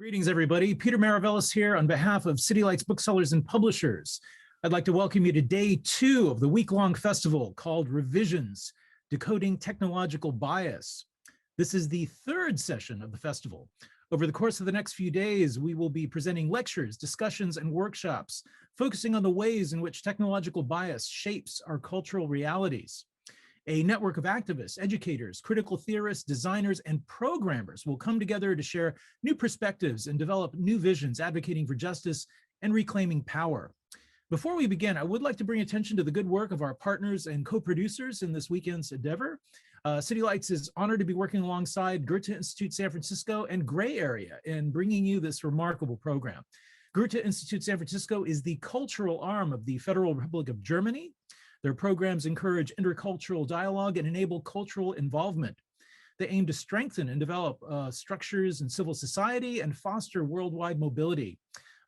Greetings, everybody. Peter Maravellis here on behalf of City Lights Booksellers and Publishers. I'd like to welcome you to day 2 of the week-long festival called Revisions, Decoding Technological Bias. This is the 3rd session of the festival. Over the course of the next few days, we will be presenting lectures, discussions, and workshops focusing on the ways in which technological bias shapes our cultural realities. A network of activists, educators, critical theorists, designers, and programmers will come together to share new perspectives and develop new visions advocating for justice and reclaiming power. Before we begin, I would like to bring attention to the good work of our partners and co-producers in this weekend's endeavor. City Lights is honored to be working alongside Goethe-Institut San Francisco and Gray Area in bringing you this remarkable program. Goethe-Institut San Francisco is the cultural arm of the Federal Republic of Germany. Their programs encourage intercultural dialogue and enable cultural involvement. They aim to strengthen and develop structures in civil society and foster worldwide mobility.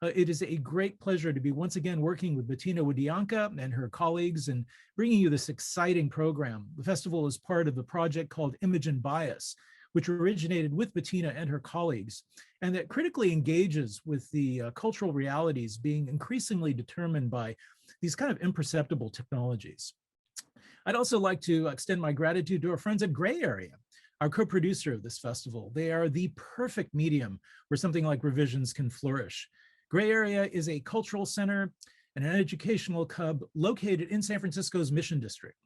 It is a great pleasure to be once again working with Bettina Wodianka and her colleagues and bringing you this exciting program. The festival is part of the project called Image and Bias, which originated with Bettina and her colleagues, and that critically engages with the cultural realities being increasingly determined by these kind of imperceptible technologies. I'd also like to extend my gratitude to our friends at Gray Area, our co-producer of this festival. They are the perfect medium where something like Revisions can flourish. Gray Area is a cultural center and an educational hub located in San Francisco's Mission District.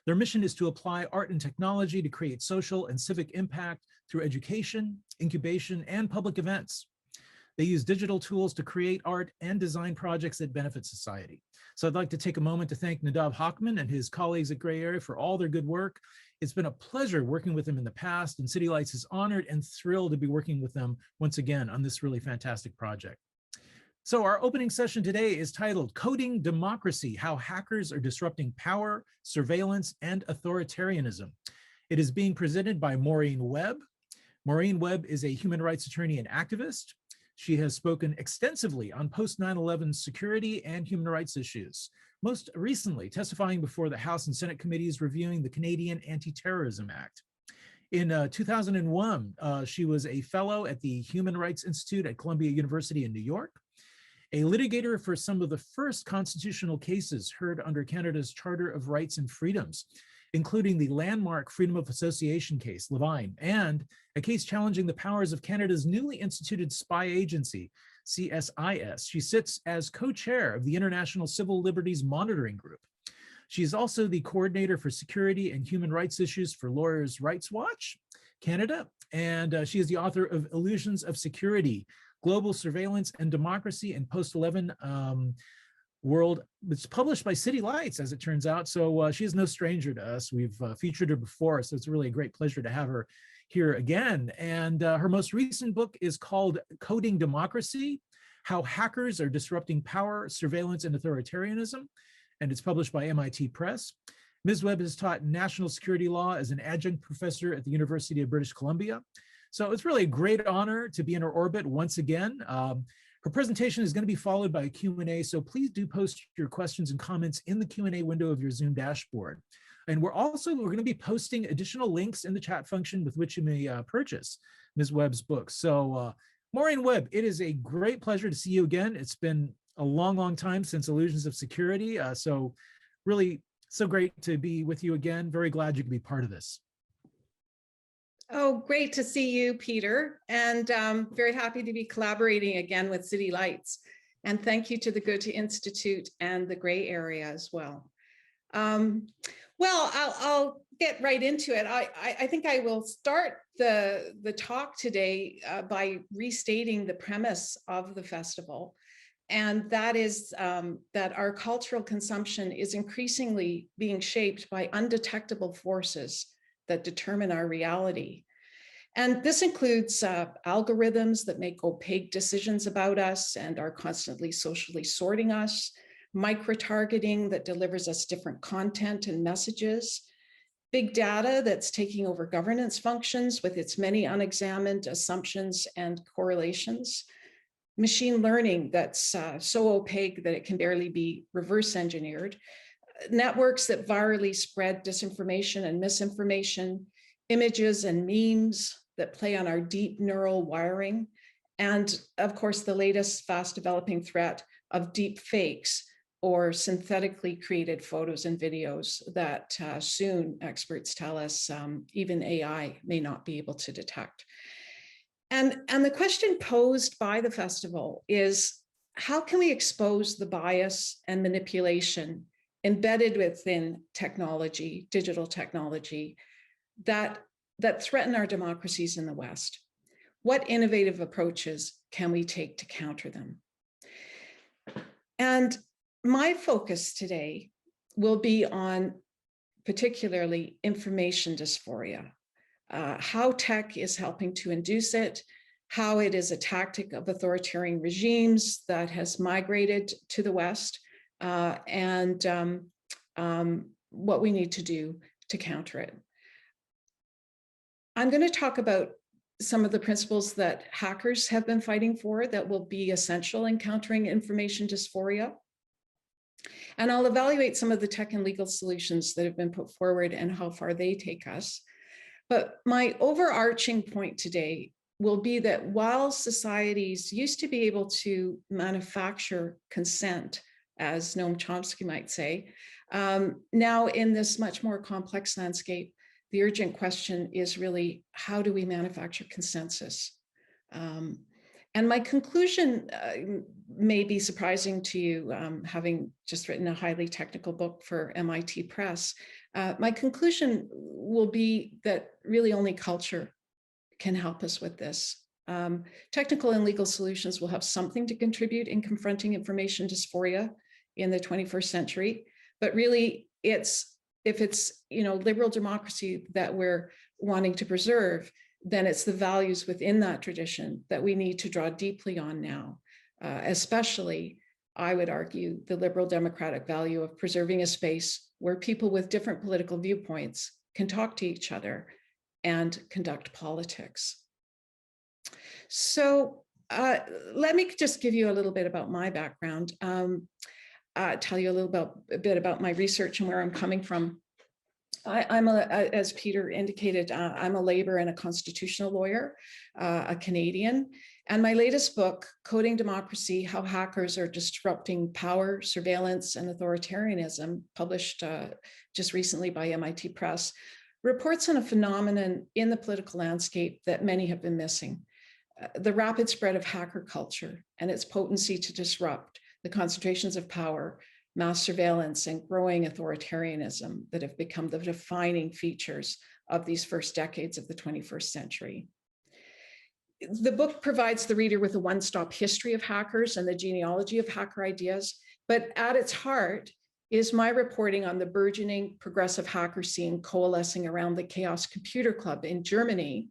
Their mission is to apply art and technology to create social and civic impact through education, incubation, and public events. They use digital tools to create art and design projects that benefit society. So I'd like to take a moment to thank Nadav Hochman and his colleagues at Gray Area for all their good work. It's been a pleasure working with them in the past, and City Lights is honored and thrilled to be working with them once again on this really fantastic project. So our opening session today is titled Decoding Democracy, How Hackers Are Disrupting Power, Surveillance, and Authoritarianism. It is being presented by Maureen Webb. Maureen Webb is a human rights attorney and activist. She has spoken extensively on post-9/11 security and human rights issues, most recently testifying before the House and Senate committees reviewing the Canadian Anti-Terrorism Act. In 2001, she was a fellow at the Human Rights Institute at Columbia University in New York, a litigator for some of the first constitutional cases heard under Canada's Charter of Rights and Freedoms, including the landmark Freedom of Association case, Levine, and a case challenging the powers of Canada's newly instituted spy agency, CSIS. She sits as co-chair of the International Civil Liberties Monitoring Group. She is also the coordinator for security and human rights issues for Lawyers' Rights Watch Canada, and she is the author of Illusions of Security, Global Surveillance and Democracy in Post-11 World. It's published by City Lights, as it turns out, so she is no stranger to us. We've featured her before, so it's really a great pleasure to have her here again. And her most recent book is called Decoding Democracy, How Hackers Are Disrupting Power, Surveillance, and Authoritarianism, and it's published by MIT Press. Ms. Webb has taught national security law as an adjunct professor at the University of British Columbia. So it's really a great honor to be in her orbit once again. Her presentation is going to be followed by a Q&A, so please do post your questions and comments in the Q&A window of your Zoom dashboard. And we're going to be posting additional links in the chat function with which you may purchase Ms. Webb's book. So Maureen Webb, it is a great pleasure to see you again. It's been a long, long time since Illusions of Security. So really so great to be with you again. Very glad you could be part of this. Oh, great to see you, Peter, and very happy to be collaborating again with City Lights. And thank you to the Goethe-Institut and the Gray Area as well. Well, I'll get right into it. I think I will start the talk today by restating the premise of the festival. And that is that our cultural consumption is increasingly being shaped by undetectable forces that determine our reality. And this includes algorithms that make opaque decisions about us and are constantly socially sorting us, micro-targeting that delivers us different content and messages, big data that's taking over governance functions with its many unexamined assumptions and correlations, machine learning that's so opaque that it can barely be reverse engineered, networks that virally spread disinformation and misinformation, images and memes that play on our deep neural wiring, And of course, the latest fast developing threat of deep fakes or synthetically created photos and videos that soon, experts tell us, even AI may not be able to detect. And the question posed by the festival is, how can we expose the bias and manipulation embedded within technology, digital technology, that threaten our democracies in the West? What innovative approaches can we take to counter them? And my focus today will be on particularly information dysphoria, how tech is helping to induce it, how it is a tactic of authoritarian regimes that has migrated to the West, and what we need to do to counter it. I'm going to talk about some of the principles that hackers have been fighting for that will be essential in countering information dysphoria. And I'll evaluate some of the tech and legal solutions that have been put forward and how far they take us. But my overarching point today will be that while societies used to be able to manufacture consent, as Noam Chomsky might say, now in this much more complex landscape, the urgent question is really, how do we manufacture consensus? And my conclusion may be surprising to you, having just written a highly technical book for MIT Press. My conclusion will be that really only culture can help us with this. Technical and legal solutions will have something to contribute in confronting information dysphoria in the 21st century, but really if it's liberal democracy that we're wanting to preserve, then it's the values within that tradition that we need to draw deeply on now, especially, I would argue, the liberal democratic value of preserving a space where people with different political viewpoints can talk to each other and conduct politics. So let me just give you a little bit about my background, tell you a bit about my research and where I'm coming from. I'm as Peter indicated, I'm a labor and a constitutional lawyer, a Canadian. And my latest book, Decoding Democracy, How Hackers Are Disrupting Power, Surveillance, and Authoritarianism, published just recently by MIT Press, reports on a phenomenon in the political landscape that many have been missing: the rapid spread of hacker culture and its potency to disrupt the concentrations of power, mass surveillance, and growing authoritarianism that have become the defining features of these first decades of the 21st century. The book provides the reader with a one-stop history of hackers and the genealogy of hacker ideas, but at its heart is my reporting on the burgeoning progressive hacker scene coalescing around the Chaos Computer Club in Germany,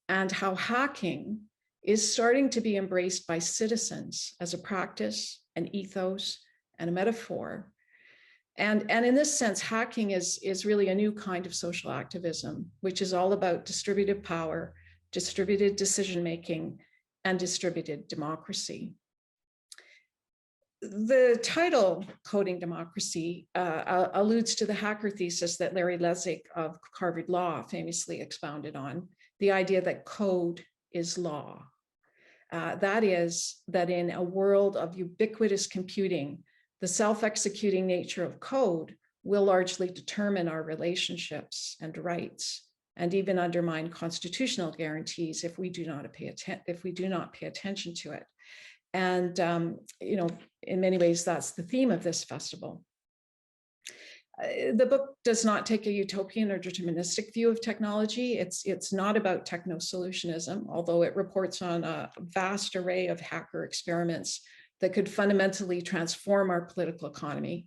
and how hacking is starting to be embraced by citizens as a practice, an ethos, and a metaphor. And in this sense, hacking is really a new kind of social activism, which is all about distributed power, distributed decision-making, and distributed democracy. The title, Decoding Democracy, alludes to the hacker thesis that Larry Lessig of Harvard Law famously expounded on, the idea that code is law. That is, that in a world of ubiquitous computing, the self-executing nature of code will largely determine our relationships and rights, and even undermine constitutional guarantees if we do not pay attention to it. And in many ways, that's the theme of this festival. The book does not take a utopian or deterministic view of technology. It's not about techno-solutionism, although it reports on a vast array of hacker experiments that could fundamentally transform our political economy.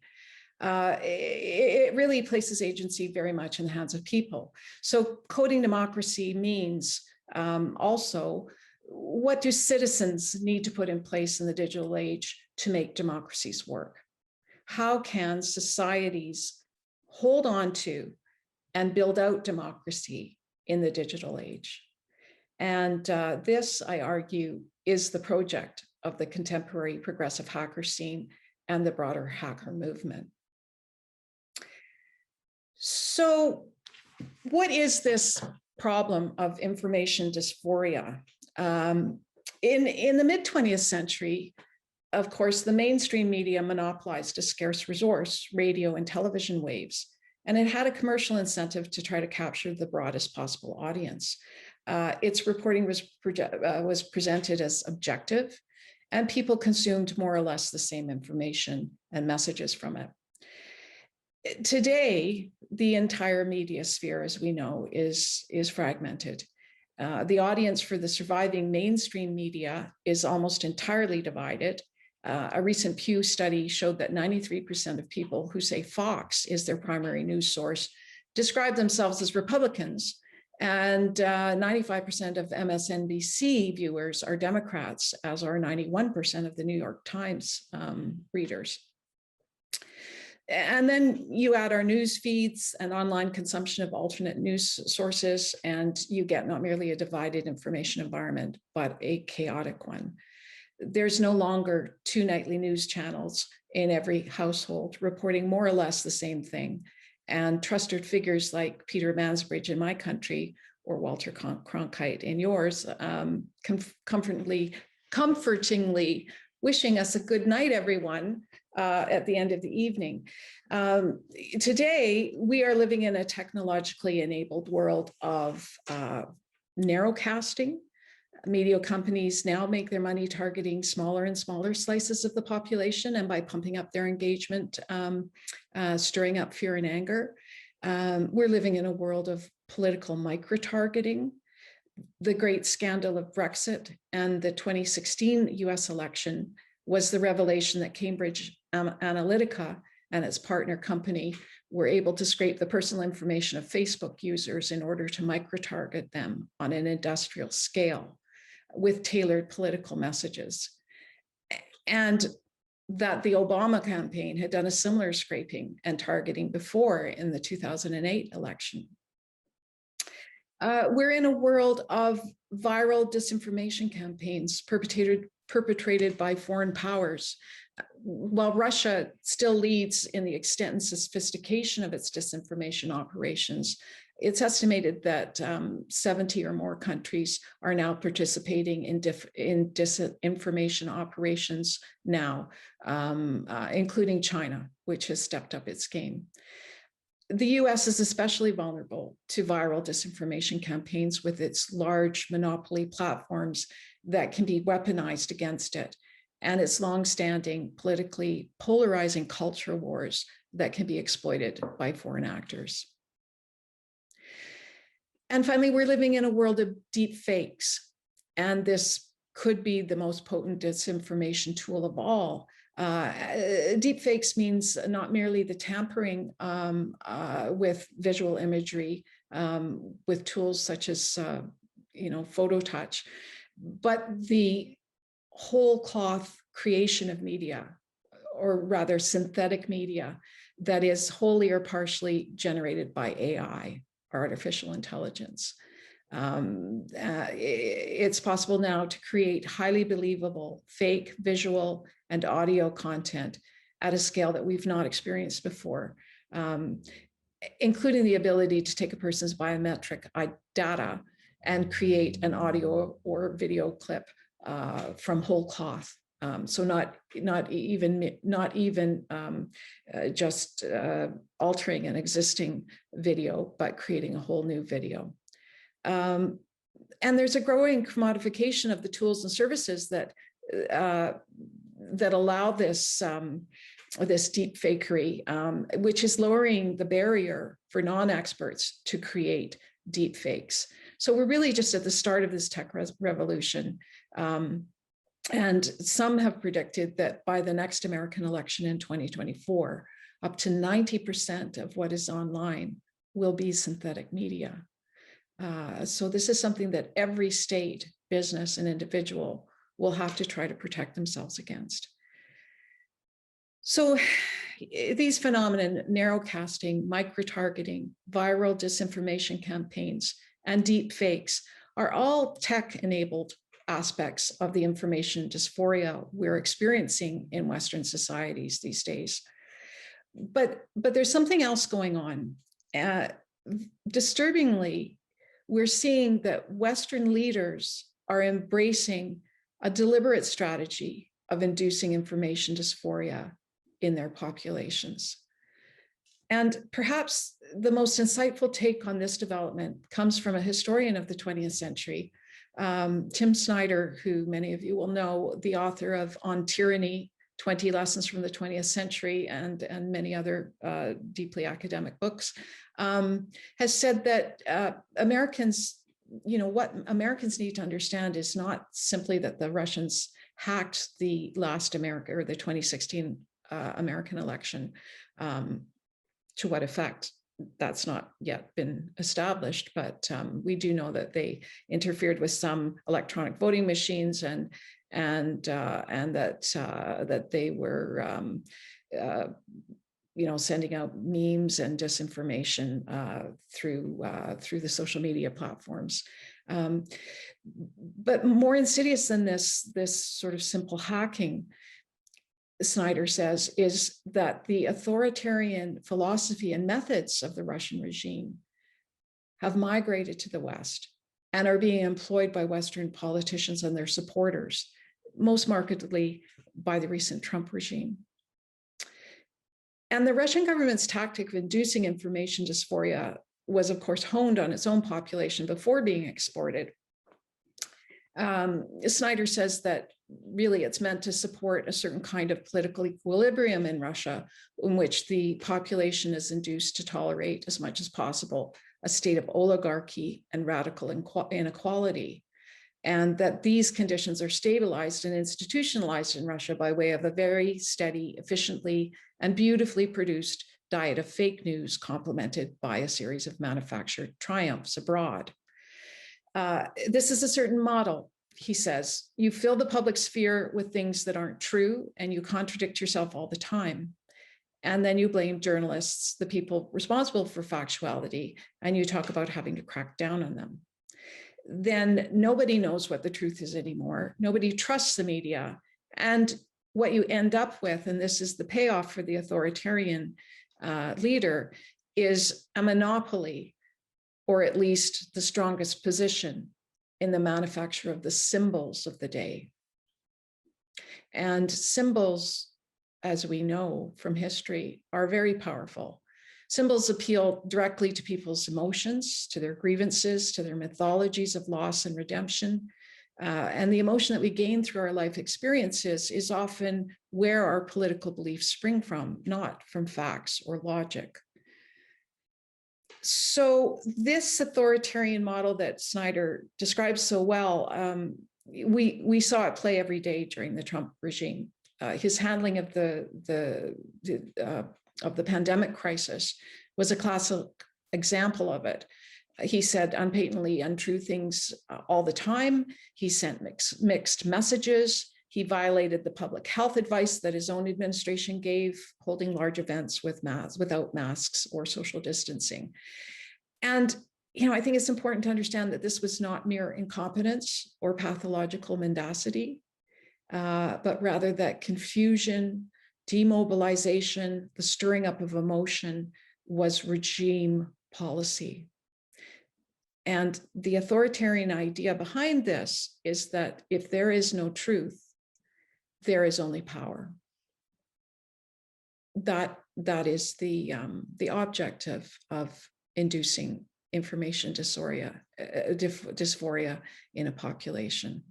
It really places agency very much in the hands of people. So coding democracy means also, what do citizens need to put in place in the digital age to make democracies work? How can societies hold on to and build out democracy in the digital age? And this, I argue, is the project of the contemporary progressive hacker scene and the broader hacker movement. So what is this problem of information dysphoria? In the mid-20th century, of course, the mainstream media monopolized a scarce resource, radio and television waves, and it had a commercial incentive to try to capture the broadest possible audience. Its reporting was presented as objective, and people consumed more or less the same information and messages from it. Today, the entire media sphere, as we know, is fragmented. The audience for the surviving mainstream media is almost entirely divided. A recent Pew study showed that 93% of people who say Fox is their primary news source describe themselves as Republicans, and 95% of MSNBC viewers are Democrats, as are 91% of the New York Times readers. And then you add our news feeds and online consumption of alternate news sources, and you get not merely a divided information environment, but a chaotic one. There's no longer 2 nightly news channels in every household reporting more or less the same thing. And trusted figures like Peter Mansbridge in my country, or Walter Cronkite in yours, comfortingly wishing us a good night, everyone, at the end of the evening. Today, we are living in a technologically enabled world of narrowcasting. Media companies now make their money targeting smaller and smaller slices of the population, and by pumping up their engagement, stirring up fear and anger. We're living in a world of political micro-targeting. The great scandal of Brexit and the 2016 US election was the revelation that Cambridge Analytica and its partner company were able to scrape the personal information of Facebook users in order to micro-target them on an industrial scale with tailored political messages. And that the Obama campaign had done a similar scraping and targeting before in the 2008 election. We're in a world of viral disinformation campaigns perpetrated by foreign powers. While Russia still leads in the extent and sophistication of its disinformation operations, it's estimated that 70 or more countries are now participating in disinformation operations now, including China, which has stepped up its game. The US is especially vulnerable to viral disinformation campaigns with its large monopoly platforms that can be weaponized against it, and its longstanding politically polarizing culture wars that can be exploited by foreign actors. And finally, we're living in a world of deep fakes, and this could be the most potent disinformation tool of all. Deep fakes means not merely the tampering with visual imagery with tools such as photo touch, but the whole cloth creation of media, or rather synthetic media, that is wholly or partially generated by AI, artificial intelligence. It's possible now to create highly believable fake visual and audio content at a scale that we've not experienced before, including the ability to take a person's biometric data and create an audio or video clip from whole cloth. So not even just altering an existing video, but creating a whole new video. And there's a growing commodification of the tools and services that allow this this deep fakery, which is lowering the barrier for non-experts to create deep fakes. So we're really just at the start of this tech revolution. And some have predicted that by the next American election in 2024, up to 90% of what is online will be synthetic media. So this is something that every state, business, and individual will have to try to protect themselves against. So these phenomena, narrowcasting, micro-targeting, viral disinformation campaigns, and deep fakes are all tech-enabled aspects of the information dysphoria we're experiencing in Western societies these days. But there's something else going on. Disturbingly, we're seeing that Western leaders are embracing a deliberate strategy of inducing information dysphoria in their populations. And perhaps the most insightful take on this development comes from a historian of the 20th century, Tim Snyder, who many of you will know, the author of On Tyranny, 20 Lessons from the 20th Century, and many other deeply academic books, has said that Americans, what Americans need to understand is not simply that the Russians hacked the last America or the 2016 American election. To what effect? That's not yet been established, but we do know that they interfered with some electronic voting machines, and that they were sending out memes and disinformation through the social media platforms. But more insidious than this sort of simple hacking, Snyder says, is that the authoritarian philosophy and methods of the Russian regime have migrated to the West and are being employed by Western politicians and their supporters, most markedly by the recent Trump regime. And the Russian government's tactic of inducing information dysphoria was, of course, honed on its own population before being exported. Snyder says that really it's meant to support a certain kind of political equilibrium in Russia, in which the population is induced to tolerate as much as possible a state of oligarchy and radical inequality, and that these conditions are stabilized and institutionalized in Russia by way of a very steady, efficiently, and beautifully produced diet of fake news, complemented by a series of manufactured triumphs abroad. This is a certain model, he says. You fill the public sphere with things that aren't true, and you contradict yourself all the time. And then you blame journalists, the people responsible for factuality, and you talk about having to crack down on them. Then nobody knows what the truth is anymore. Nobody trusts the media. And what you end up with, and this is the payoff for the authoritarian leader, is a monopoly, or at least the strongest position in the manufacture of the symbols of the day. And symbols, as we know from history, are very powerful. Symbols appeal directly to people's emotions, to their grievances, to their mythologies of loss and redemption. And the emotion that we gain through our life experiences is often where our political beliefs spring from, not from facts or logic. So this authoritarian model that Snyder describes so well, we saw it play every day during the Trump regime. His handling of the pandemic crisis was a classic example of it. He said unpatently untrue things all the time. He sent mixed messages. He violated the public health advice that his own administration gave, holding large events without masks or social distancing. And I think it's important to understand that this was not mere incompetence or pathological mendacity, but rather that confusion, demobilization, the stirring up of emotion was regime policy. And the authoritarian idea behind this is that if there is no truth, there is only power. That is the object of inducing information dysphoria in a population.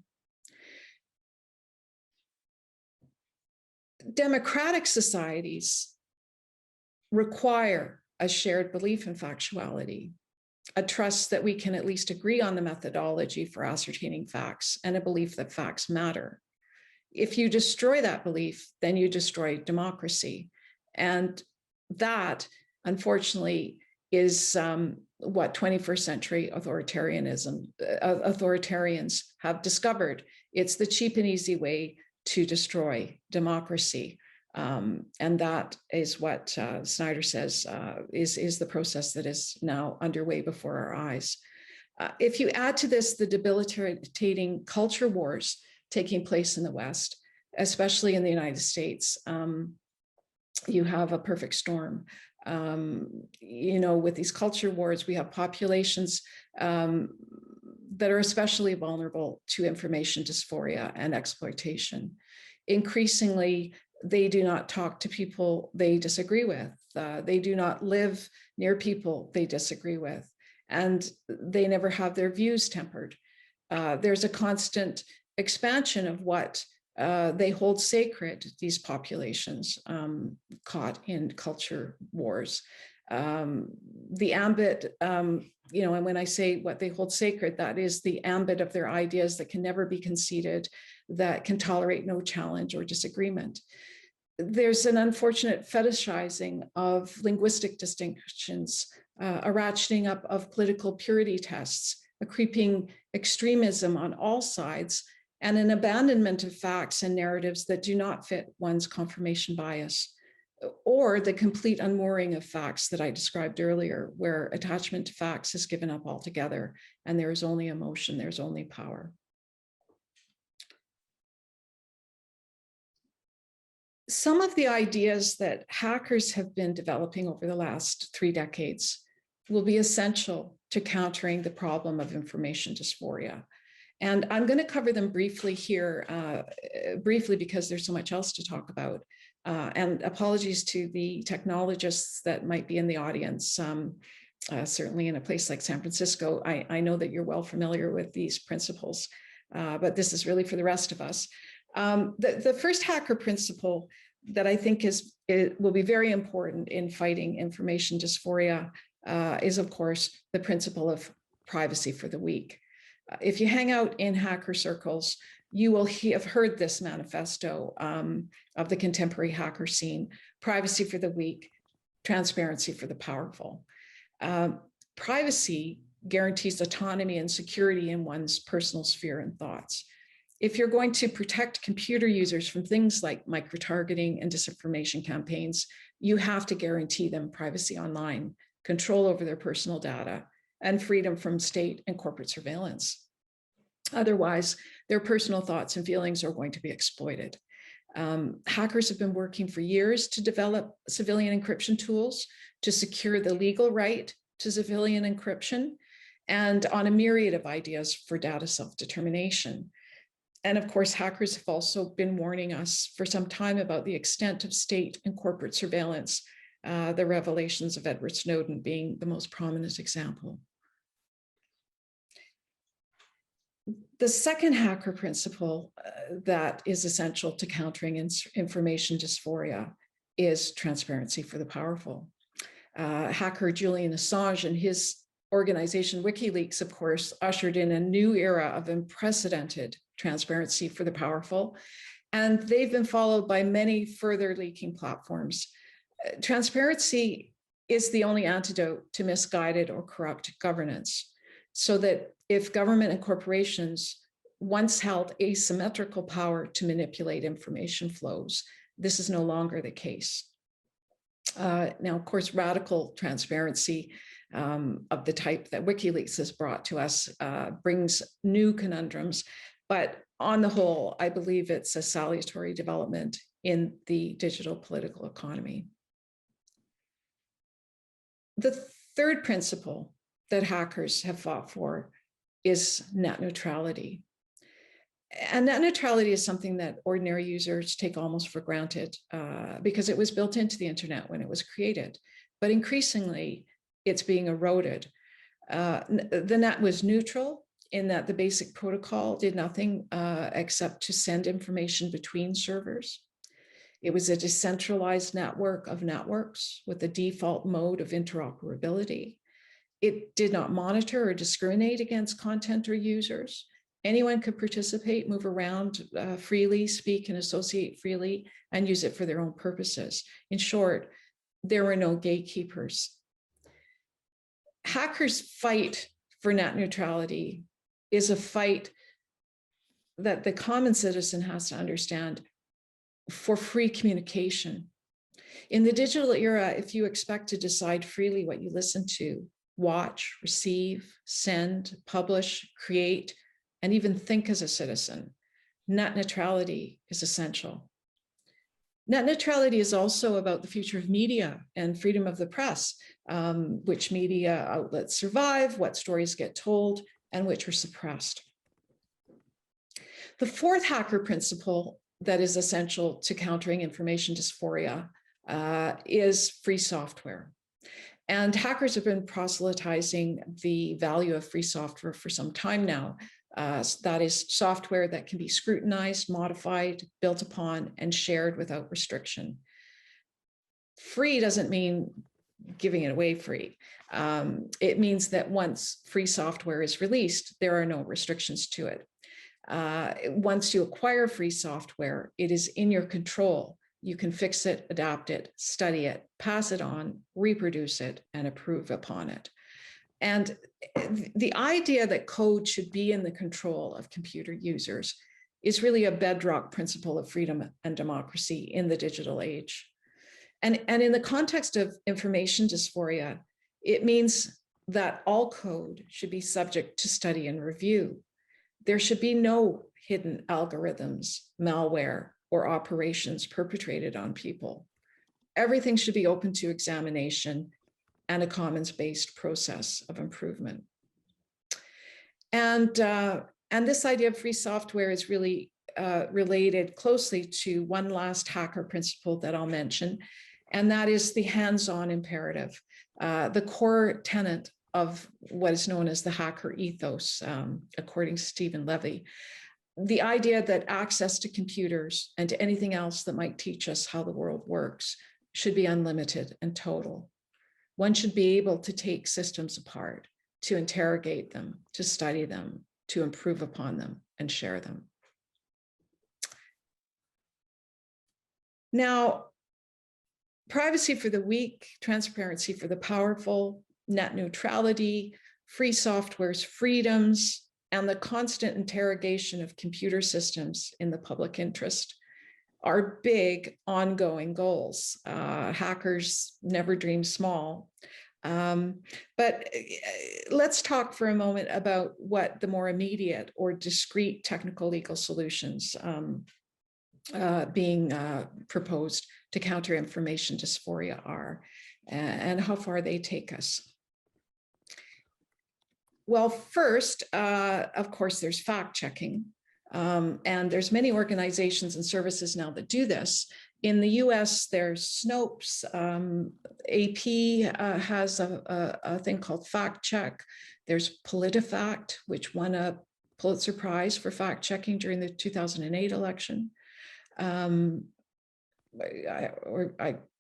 Democratic societies require a shared belief in factuality, a trust that we can at least agree on the methodology for ascertaining facts, and a belief that facts matter. If you destroy that belief, then you destroy democracy. And that, unfortunately, is what 21st century authoritarians have discovered. It's the cheap and easy way to destroy democracy. And that is what Snyder says is the process that is now underway before our eyes. If you add to this the debilitating culture wars taking place in the West, especially in the United States, you have a perfect storm. With these culture wars, we have populations that are especially vulnerable to information dysphoria and exploitation. Increasingly, they do not talk to people they disagree with. They do not live near people they disagree with, and they never have their views tempered. There's a constant expansion of what they hold sacred, these populations caught in culture wars. The ambit, and when I say what they hold sacred, that is the ambit of their ideas that can never be conceded, that can tolerate no challenge or disagreement. There's an unfortunate fetishizing of linguistic distinctions, a ratcheting up of political purity tests, a creeping extremism on all sides, and an abandonment of facts and narratives that do not fit one's confirmation bias, or the complete unmooring of facts that I described earlier, where attachment to facts is given up altogether, and there is only emotion, there's only power. Some of the ideas that hackers have been developing over the last 3 decades will be essential to countering the problem of information dysphoria. And I'm going to cover them briefly here, briefly because there's so much else to talk about. And apologies to the technologists that might be in the audience. Certainly in a place like San Francisco, I know that you're well familiar with these principles, but this is really for the rest of us. The first hacker principle that I think will be very important in fighting information dysphoria is, of course, the principle of privacy for the weak. If you hang out in hacker circles, you will have heard this manifesto of the contemporary hacker scene: privacy for the weak, transparency for the powerful. Privacy guarantees autonomy and security in one's personal sphere and thoughts. If you're going to protect computer users from things like micro-targeting and disinformation campaigns, you have to guarantee them privacy online, control over their personal data, and freedom from state and corporate surveillance. Otherwise, their personal thoughts and feelings are going to be exploited. Hackers have been working for years to develop civilian encryption tools to secure the legal right to civilian encryption, and on a myriad of ideas for data self-determination. And of course, hackers have also been warning us for some time about the extent of state and corporate surveillance, the revelations of Edward Snowden being the most prominent example. The second hacker principle that is essential to countering information dysphoria is transparency for the powerful. Hacker Julian Assange and his organization WikiLeaks, of course, ushered in a new era of unprecedented transparency for the powerful, and they've been followed by many further leaking platforms. Transparency is the only antidote to misguided or corrupt governance, so that if government and corporations once held asymmetrical power to manipulate information flows, this is no longer the case. Now, of course, radical transparency of the type that WikiLeaks has brought to us brings new conundrums, but on the whole, I believe it's a salutary development in the digital political economy. The third principle that hackers have fought for is net neutrality. And net neutrality is something that ordinary users take almost for granted because it was built into the internet when it was created. But increasingly, it's being eroded. The net was neutral in that the basic protocol did nothing except to send information between servers. It was a decentralized network of networks with a default mode of interoperability. It did not monitor or discriminate against content or users. Anyone could participate, move around freely, speak and associate freely, and use it for their own purposes. In short, there were no gatekeepers. Hackers' fight for net neutrality is a fight that the common citizen has to understand for free communication. In the digital era, if you expect to decide freely what you listen to, watch, receive, send, publish, create, and even think as a citizen, net neutrality is essential. Net neutrality is also about the future of media and freedom of the press, which media outlets survive, what stories get told, and which are suppressed. The fourth hacker principle that is essential to countering information dysphoria is free software. And hackers have been proselytizing the value of free software for some time now. That is software that can be scrutinized, modified, built upon, and shared without restriction. Free doesn't mean giving it away free. It means that once free software is released, there are no restrictions to it. Once you acquire free software, it is in your control. You can fix it, adapt it, study it, pass it on, reproduce it, and improve upon it. And the idea that code should be in the control of computer users is really a bedrock principle of freedom and democracy in the digital age. And in the context of information dysphoria, it means that all code should be subject to study and review. There should be no hidden algorithms, malware, or operations perpetrated on people. Everything should be open to examination and a commons-based process of improvement. And this idea of free software is really related closely to one last hacker principle that I'll mention, and that is the hands-on imperative, the core tenet of what is known as the hacker ethos, according to Stephen Levy. The idea that access to computers and to anything else that might teach us how the world works should be unlimited and total. One should be able to take systems apart, to interrogate them, to study them, to improve upon them, and share them. Now, privacy for the weak, transparency for the powerful, net neutrality, free software's freedoms, and the constant interrogation of computer systems in the public interest are big ongoing goals. Hackers never dream small. But let's talk for a moment about what the more immediate or discrete technical legal solutions being proposed to counter information dysphoria are, and how far they take us. Well, first, of course, there's fact checking. And there's many organizations and services now that do this. In the US, there's Snopes. AP has a thing called Fact Check. There's PolitiFact, which won a Pulitzer Prize for fact checking during the 2008 election. I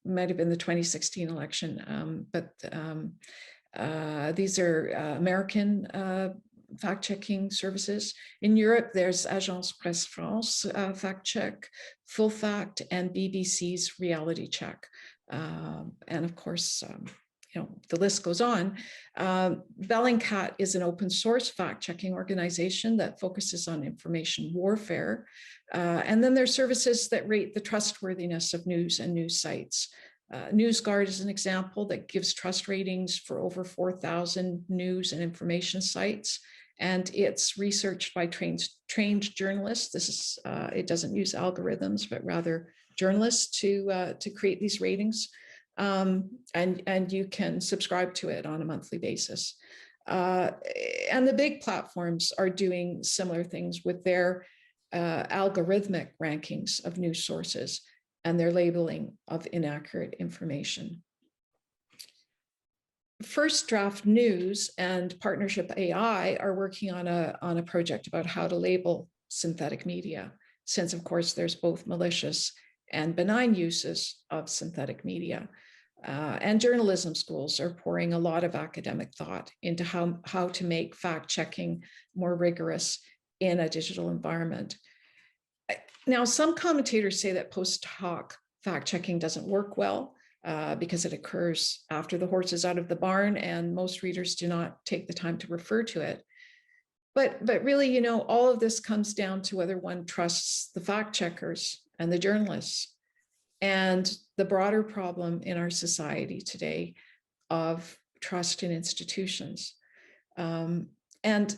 might have been the 2016 election, but these are American fact-checking services. In Europe, there's Agence Presse France Fact Check, Full Fact, and BBC's Reality Check. And of course, you know, the list goes on. Bellingcat is an open source fact-checking organization that focuses on information warfare. And then there's services that rate the trustworthiness of news and news sites. NewsGuard is an example that gives trust ratings for over 4,000 news and information sites. And it's researched by trained journalists. This is, it doesn't use algorithms, but rather journalists to create these ratings. And you can subscribe to it on a monthly basis. And the big platforms are doing similar things with their algorithmic rankings of news sources and their labeling of inaccurate information. First Draft News and Partnership AI are working on a project about how to label synthetic media, since of course there's both malicious and benign uses of synthetic media. And journalism schools are pouring a lot of academic thought into how to make fact-checking more rigorous in a digital environment. Now, some commentators say that post hoc fact-checking doesn't work well because it occurs after the horse is out of the barn and most readers do not take the time to refer to it. But really, you know, all of this comes down to whether one trusts the fact checkers and the journalists and the broader problem in our society today of trust in institutions. And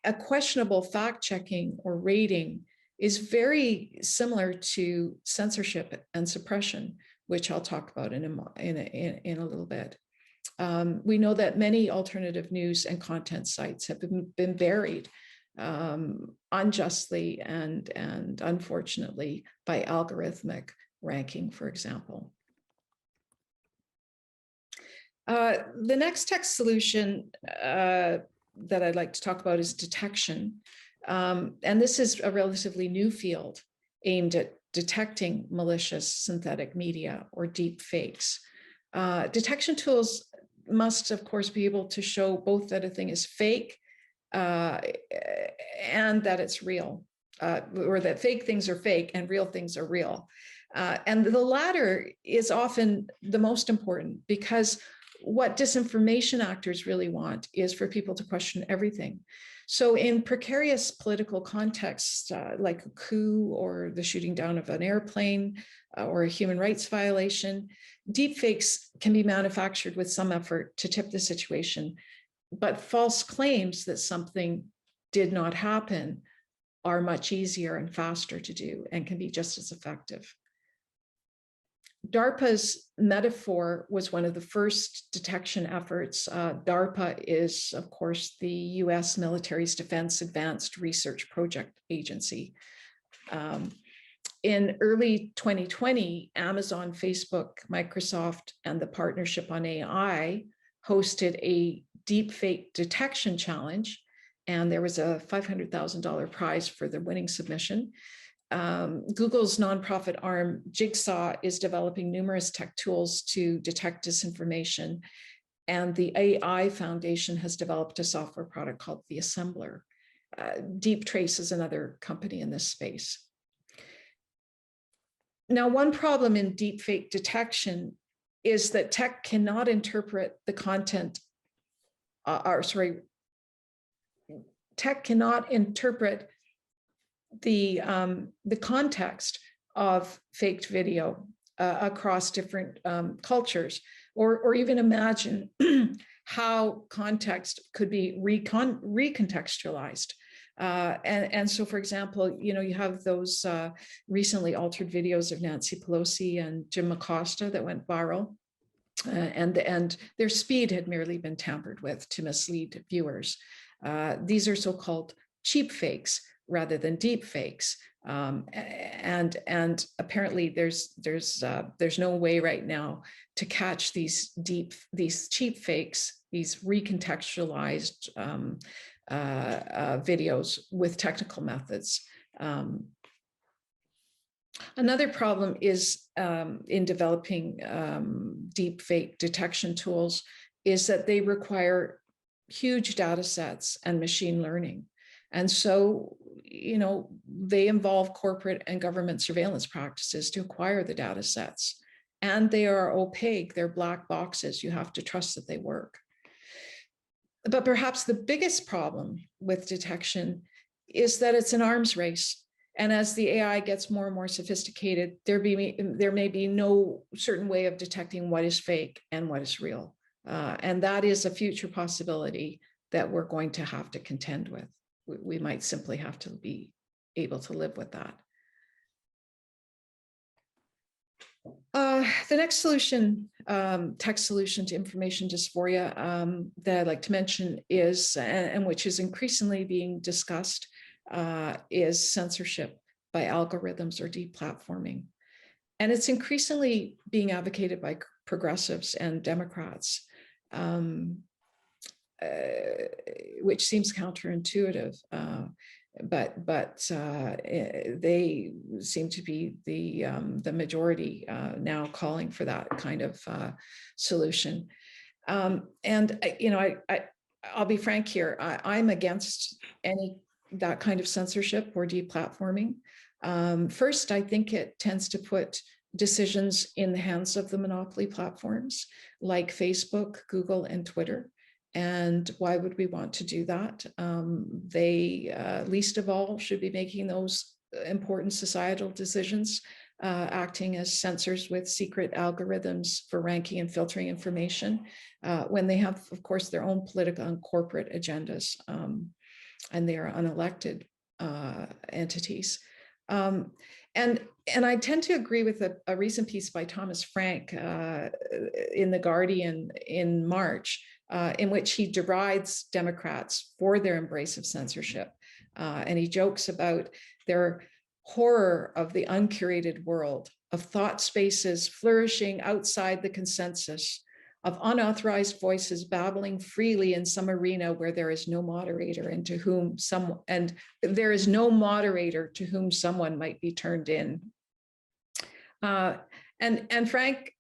a questionable fact-checking or rating is very similar to censorship and suppression, which I'll talk about in a little bit. We know that many alternative news and content sites have been buried unjustly and unfortunately by algorithmic ranking, for example. The next tech solution that I'd like to talk about is detection. And this is a relatively new field aimed at detecting malicious synthetic media or deep fakes. Detection tools must, of course, be able to show both that a thing is fake and that it's real, or that fake things are fake and real things are real. And the latter is often the most important, because what disinformation actors really want is for people to question everything. So in precarious political contexts, like a coup or the shooting down of an airplane or a human rights violation, deepfakes can be manufactured with some effort to tip the situation, but false claims that something did not happen are much easier and faster to do and can be just as effective. DARPA's Metaphor was one of the first detection efforts. DARPA is, of course, the US military's Defense Advanced Research Project Agency. In early 2020, Amazon, Facebook, Microsoft, and the Partnership on AI hosted a deepfake detection challenge, and there was a $500,000 prize for the winning submission. Google's nonprofit arm, Jigsaw, is developing numerous tech tools to detect disinformation. And the AI Foundation has developed a software product called the Assembler. Deep Trace is another company in this space. Now, one problem in deepfake detection is that tech cannot interpret the content, tech cannot interpret the context of faked video across different cultures, or even imagine how context could be recontextualized. And so, for example, you have those recently altered videos of Nancy Pelosi and Jim Acosta that went viral, and their speed had merely been tampered with to mislead viewers. These are so-called cheap fakes rather than deep fakes. And apparently there's no way right now to catch these cheap fakes, these recontextualized videos with technical methods. Another problem is in developing deep fake detection tools is that they require huge data sets and machine learning. And so, they involve corporate and government surveillance practices to acquire the data sets. And they are opaque, they're black boxes. You have to trust that they work. But perhaps the biggest problem with detection is that it's an arms race. And as the AI gets more and more sophisticated, there may be no certain way of detecting what is fake and what is real. And that is a future possibility that we're going to have to contend with. We might simply have to be able to live with that. The next solution, tech solution to information dysphoria that I'd like to mention is, and which is increasingly being discussed, is censorship by algorithms or deplatforming. And it's increasingly being advocated by progressives and Democrats, which seems counterintuitive, but they seem to be the majority now calling for that kind of solution. And I'll be frank here. I'm against that kind of censorship or deplatforming. First, I think it tends to put decisions in the hands of the monopoly platforms like Facebook, Google, and Twitter. And why would we want to do that? They, least of all, should be making those important societal decisions, acting as censors with secret algorithms for ranking and filtering information, when they have, of course, their own political and corporate agendas, and they are unelected entities. And I tend to agree with a recent piece by Thomas Frank in The Guardian in March, in which he derides Democrats for their embrace of censorship. And he jokes about their horror of the uncurated world, of thought spaces flourishing outside the consensus, of unauthorized voices babbling freely in some arena where there is no moderator and to whom there is no moderator to whom someone might be turned in. And Frank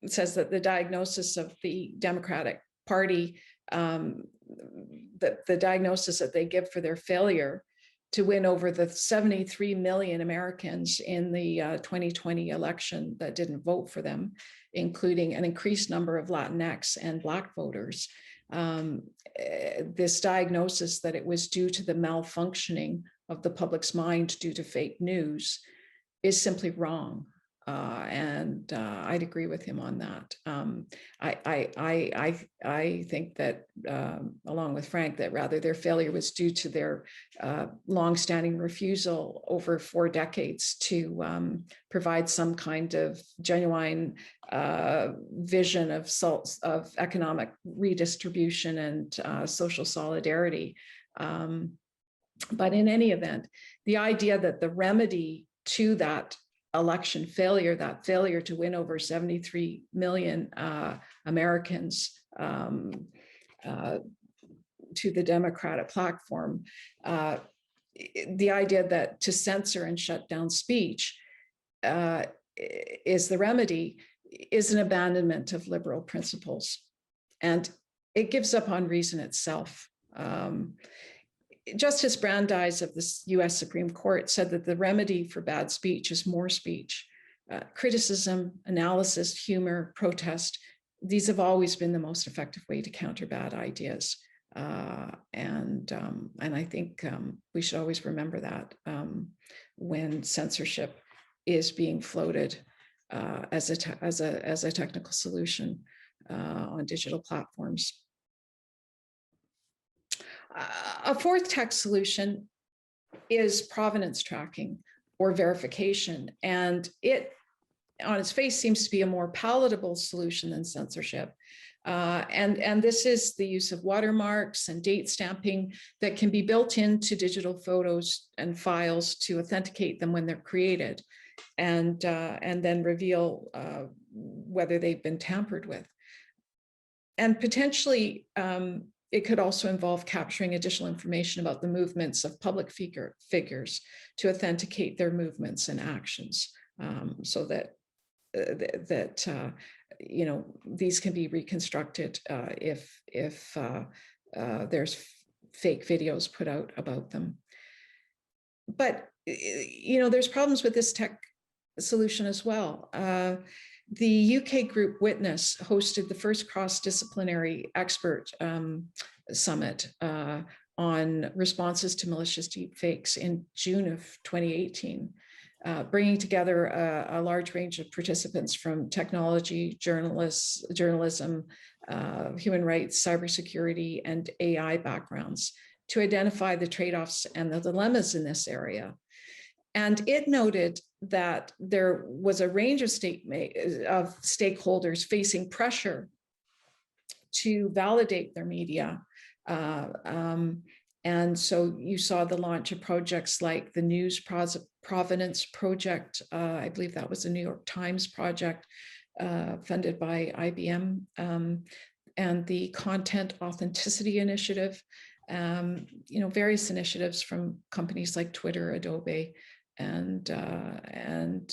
says that the diagnosis of the Democratic Party, the diagnosis that they give for their failure to win over the 73 million Americans in the 2020 election that didn't vote for them, including an increased number of Latinx and Black voters. This diagnosis that it was due to the malfunctioning of the public's mind due to fake news is simply wrong. And I'd agree with him on that. I think that, along with Frank, that rather their failure was due to their longstanding refusal over 4 decades to provide some kind of genuine vision of economic redistribution and social solidarity. But in any event, the idea that the remedy to that election failure, that failure to win over 73 million Americans to the Democratic platform, the idea that to censor and shut down speech is the remedy, is an abandonment of liberal principles. And it gives up on reason itself. Justice Brandeis of the US Supreme Court said that the remedy for bad speech is more speech. Criticism, analysis, humor, protest, these have always been the most effective way to counter bad ideas. And I think we should always remember that when censorship is being floated as a technical solution on digital platforms. A fourth tech solution is provenance tracking or verification, and it, on its face, seems to be a more palatable solution than censorship. And this is the use of watermarks and date stamping that can be built into digital photos and files to authenticate them when they're created, and then reveal whether they've been tampered with. And potentially, it could also involve capturing additional information about the movements of public figures to authenticate their movements and actions, so that you know, these can be reconstructed if there's fake videos put out about them. But you know, there's problems with this tech solution as well. The UK group Witness hosted the first cross-disciplinary expert summit on responses to malicious deepfakes in June of 2018, bringing together a large range of participants from technology, journalism, human rights, cybersecurity, and AI backgrounds to identify the trade-offs and the dilemmas in this area. And it noted that there was a range of stakeholders facing pressure to validate their media. And so you saw the launch of projects like the News Provenance Project. I believe that was the New York Times project funded by IBM, and the Content Authenticity Initiative. You know, various initiatives from companies like Twitter, Adobe, and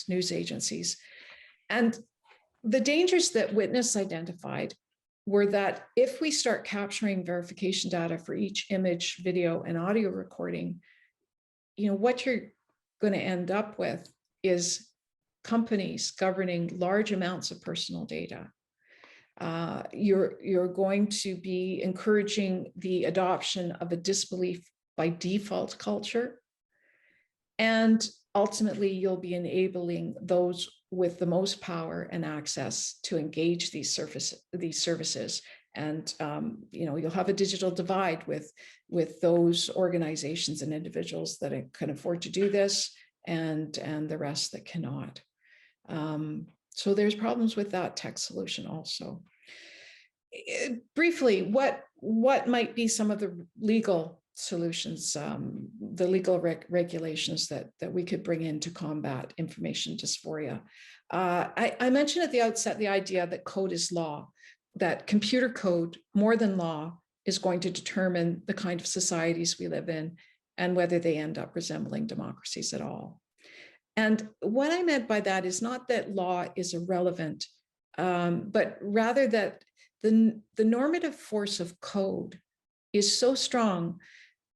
news agencies. And the dangers that Witness identified were that if we start capturing verification data for each image, video, and audio recording, you know, what you're going to end up with is companies governing large amounts of personal data. You're going to be encouraging the adoption of a disbelief by default culture. And ultimately, you'll be enabling those with the most power and access to engage these services. And you know, you'll have a digital divide with those organizations and individuals that can afford to do this, and the rest that cannot. So there's problems with that tech solution also. Briefly, what might be some of the legal solutions, the legal regulations that we could bring in to combat information dysphoria? I mentioned at the outset the idea that code is law, that computer code, more than law, is going to determine the kind of societies we live in and whether they end up resembling democracies at all. And what I meant by that is not that law is irrelevant, but rather that the normative force of code is so strong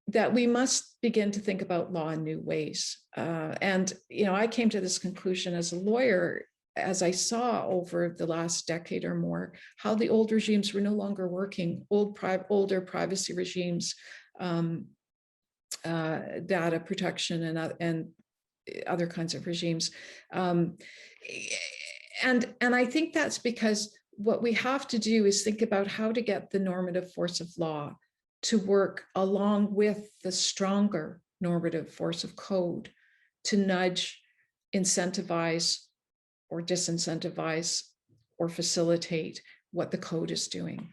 that we must begin to think about law in new ways. And I came to this conclusion as a lawyer, as I saw over the last decade or more, how the old regimes were no longer working, older privacy regimes, data protection and other kinds of regimes. And I think that's because what we have to do is think about how to get the normative force of law to work along with the stronger normative force of code to nudge, incentivize, or disincentivize, or facilitate what the code is doing.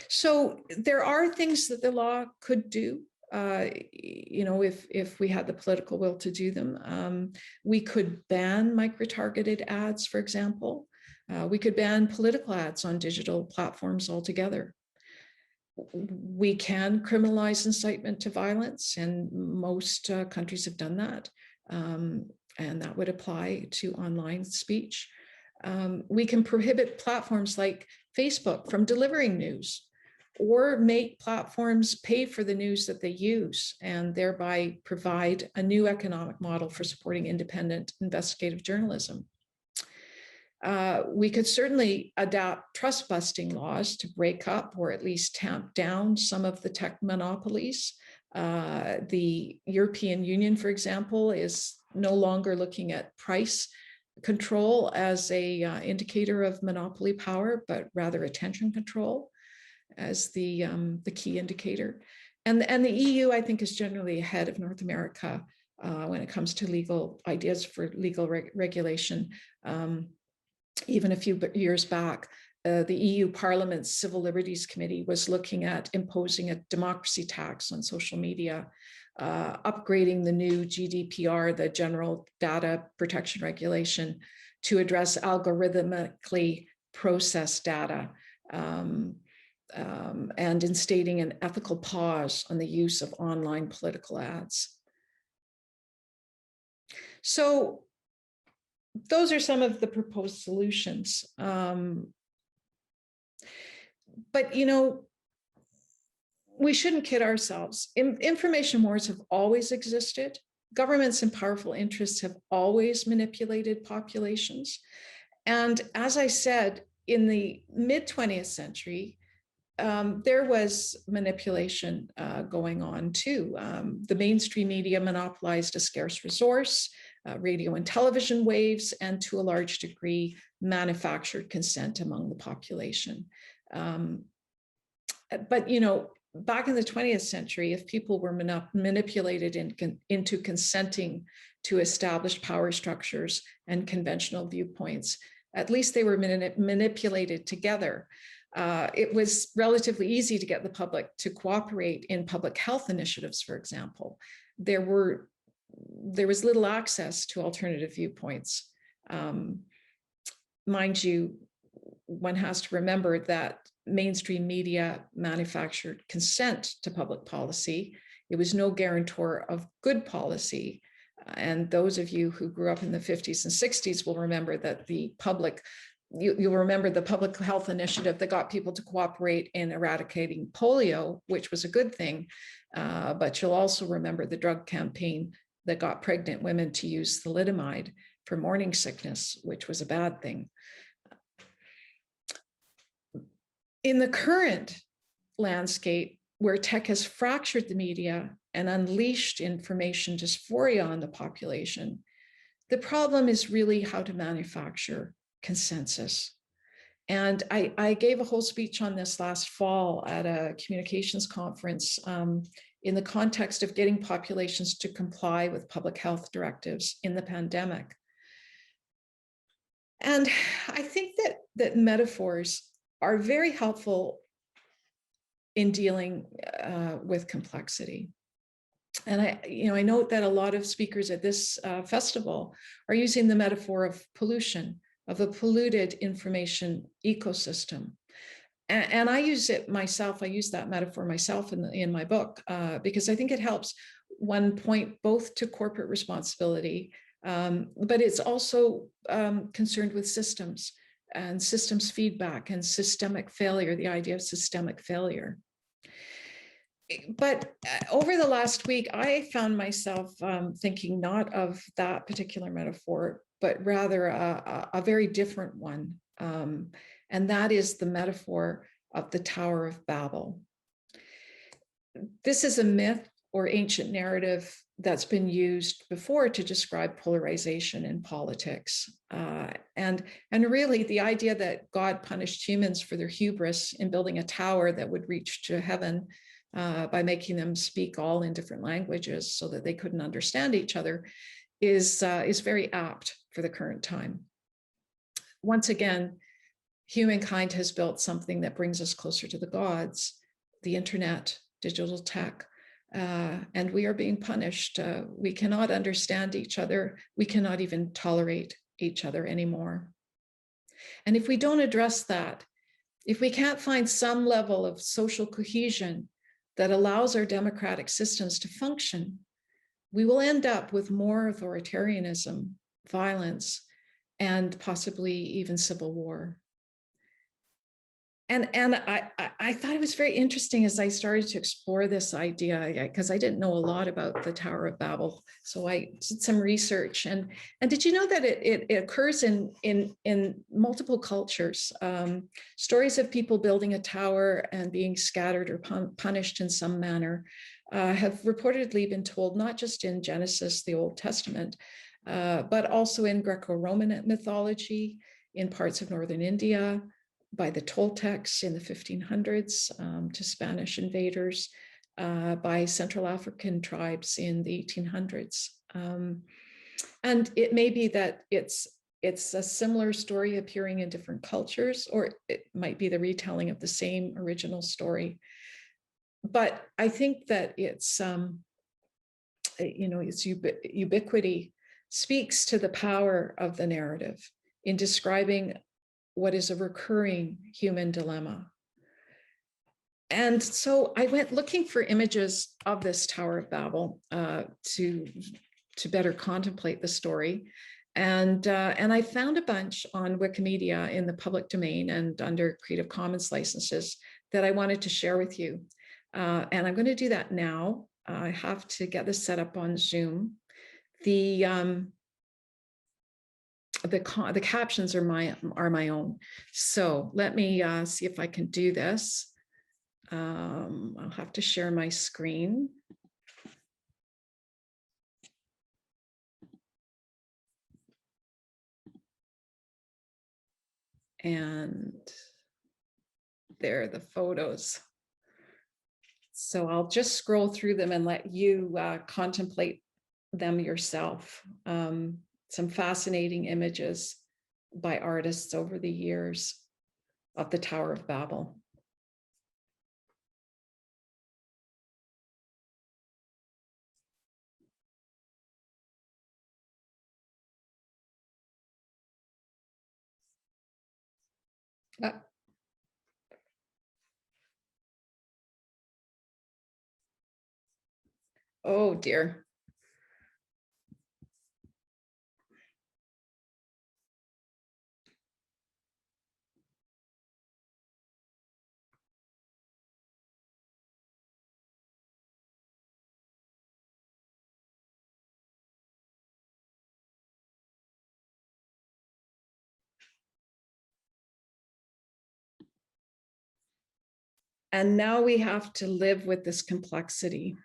So there are things that the law could do. If we had the political will to do them. We could ban micro-targeted ads, for example. We could ban political ads on digital platforms altogether. We can criminalize incitement to violence, and most countries have done that. And that would apply to online speech. We can prohibit platforms like Facebook from delivering news, or make platforms pay for the news that they use and thereby provide a new economic model for supporting independent investigative journalism. We could certainly adapt trust-busting laws to break up or at least tamp down some of the tech monopolies. The European Union, for example, is no longer looking at price control as an indicator of monopoly power, but rather attention control as the key indicator. And the EU, I think, is generally ahead of North America when it comes to legal ideas for legal regulation. Even a few years back, the EU Parliament's Civil Liberties Committee was looking at imposing a democracy tax on social media, upgrading the new GDPR, the General Data Protection Regulation, to address algorithmically processed data, and instating an ethical pause on the use of online political ads. So those are some of the proposed solutions. But, we shouldn't kid ourselves. Information wars have always existed. Governments and powerful interests have always manipulated populations. And as I said, in the mid-20th century, there was manipulation going on too. The mainstream media monopolized a scarce resource, radio and television waves, and to a large degree, manufactured consent among the population. But, back in the 20th century, if people were manipulated into consenting to established power structures and conventional viewpoints, at least they were manipulated together. It was relatively easy to get the public to cooperate in public health initiatives, for example. There was little access to alternative viewpoints. Mind you, one has to remember that mainstream media manufactured consent to public policy. It was no guarantor of good policy. And those of you who grew up in the 50s and 60s will remember that you'll remember the public health initiative that got people to cooperate in eradicating polio, which was a good thing. But you'll also remember the drug campaign that got pregnant women to use thalidomide for morning sickness, which was a bad thing. In the current landscape, where tech has fractured the media and unleashed information dysphoria on the population, the problem is really how to manufacture consensus. And I gave a whole speech on this last fall at a communications conference in the context of getting populations to comply with public health directives in the pandemic. And I think that metaphors are very helpful in dealing with complexity. And I note that a lot of speakers at this festival are using the metaphor of pollution, of a polluted information ecosystem. And I use it myself. I use that metaphor myself in my book because I think it helps one point both to corporate responsibility, but it's also concerned with systems and systems feedback and systemic failure, the idea of systemic failure. But over the last week, I found myself thinking not of that particular metaphor, but rather a very different one. And that is the metaphor of the Tower of Babel. This is a myth or ancient narrative that's been used before to describe polarization in politics. And really the idea that God punished humans for their hubris in building a tower that would reach to heaven by making them speak all in different languages so that they couldn't understand each other is very apt for the current time. Once again, humankind has built something that brings us closer to the gods, the internet, digital tech, and we are being punished. We cannot understand each other. We cannot even tolerate each other anymore. And if we don't address that, if we can't find some level of social cohesion that allows our democratic systems to function, we will end up with more authoritarianism, violence, and possibly even civil war. And I thought it was very interesting as I started to explore this idea, because I didn't know a lot about the Tower of Babel. So I did some research. And did you know that it occurs in multiple cultures? Stories of people building a tower and being scattered or punished in some manner have reportedly been told not just in Genesis, the Old Testament, but also in Greco-Roman mythology, in parts of northern India, by the Toltecs in the 1500s to Spanish invaders, by Central African tribes in the 1800s. And it may be that it's a similar story appearing in different cultures, or it might be the retelling of the same original story. But I think that its ubiquity speaks to the power of the narrative in describing what is a recurring human dilemma. And so I went looking for images of this Tower of Babel to better contemplate the story. And I found a bunch on Wikimedia in the public domain and under Creative Commons licenses that I wanted to share with you. And I'm going to do that now. I have to get this set up on Zoom. The captions are my own. So let me see if I can do this. I'll have to share my screen. And there are the photos. So I'll just scroll through them and let you contemplate them yourself. Some fascinating images by artists over the years of the Tower of Babel. Oh dear. And now we have to live with this complexity.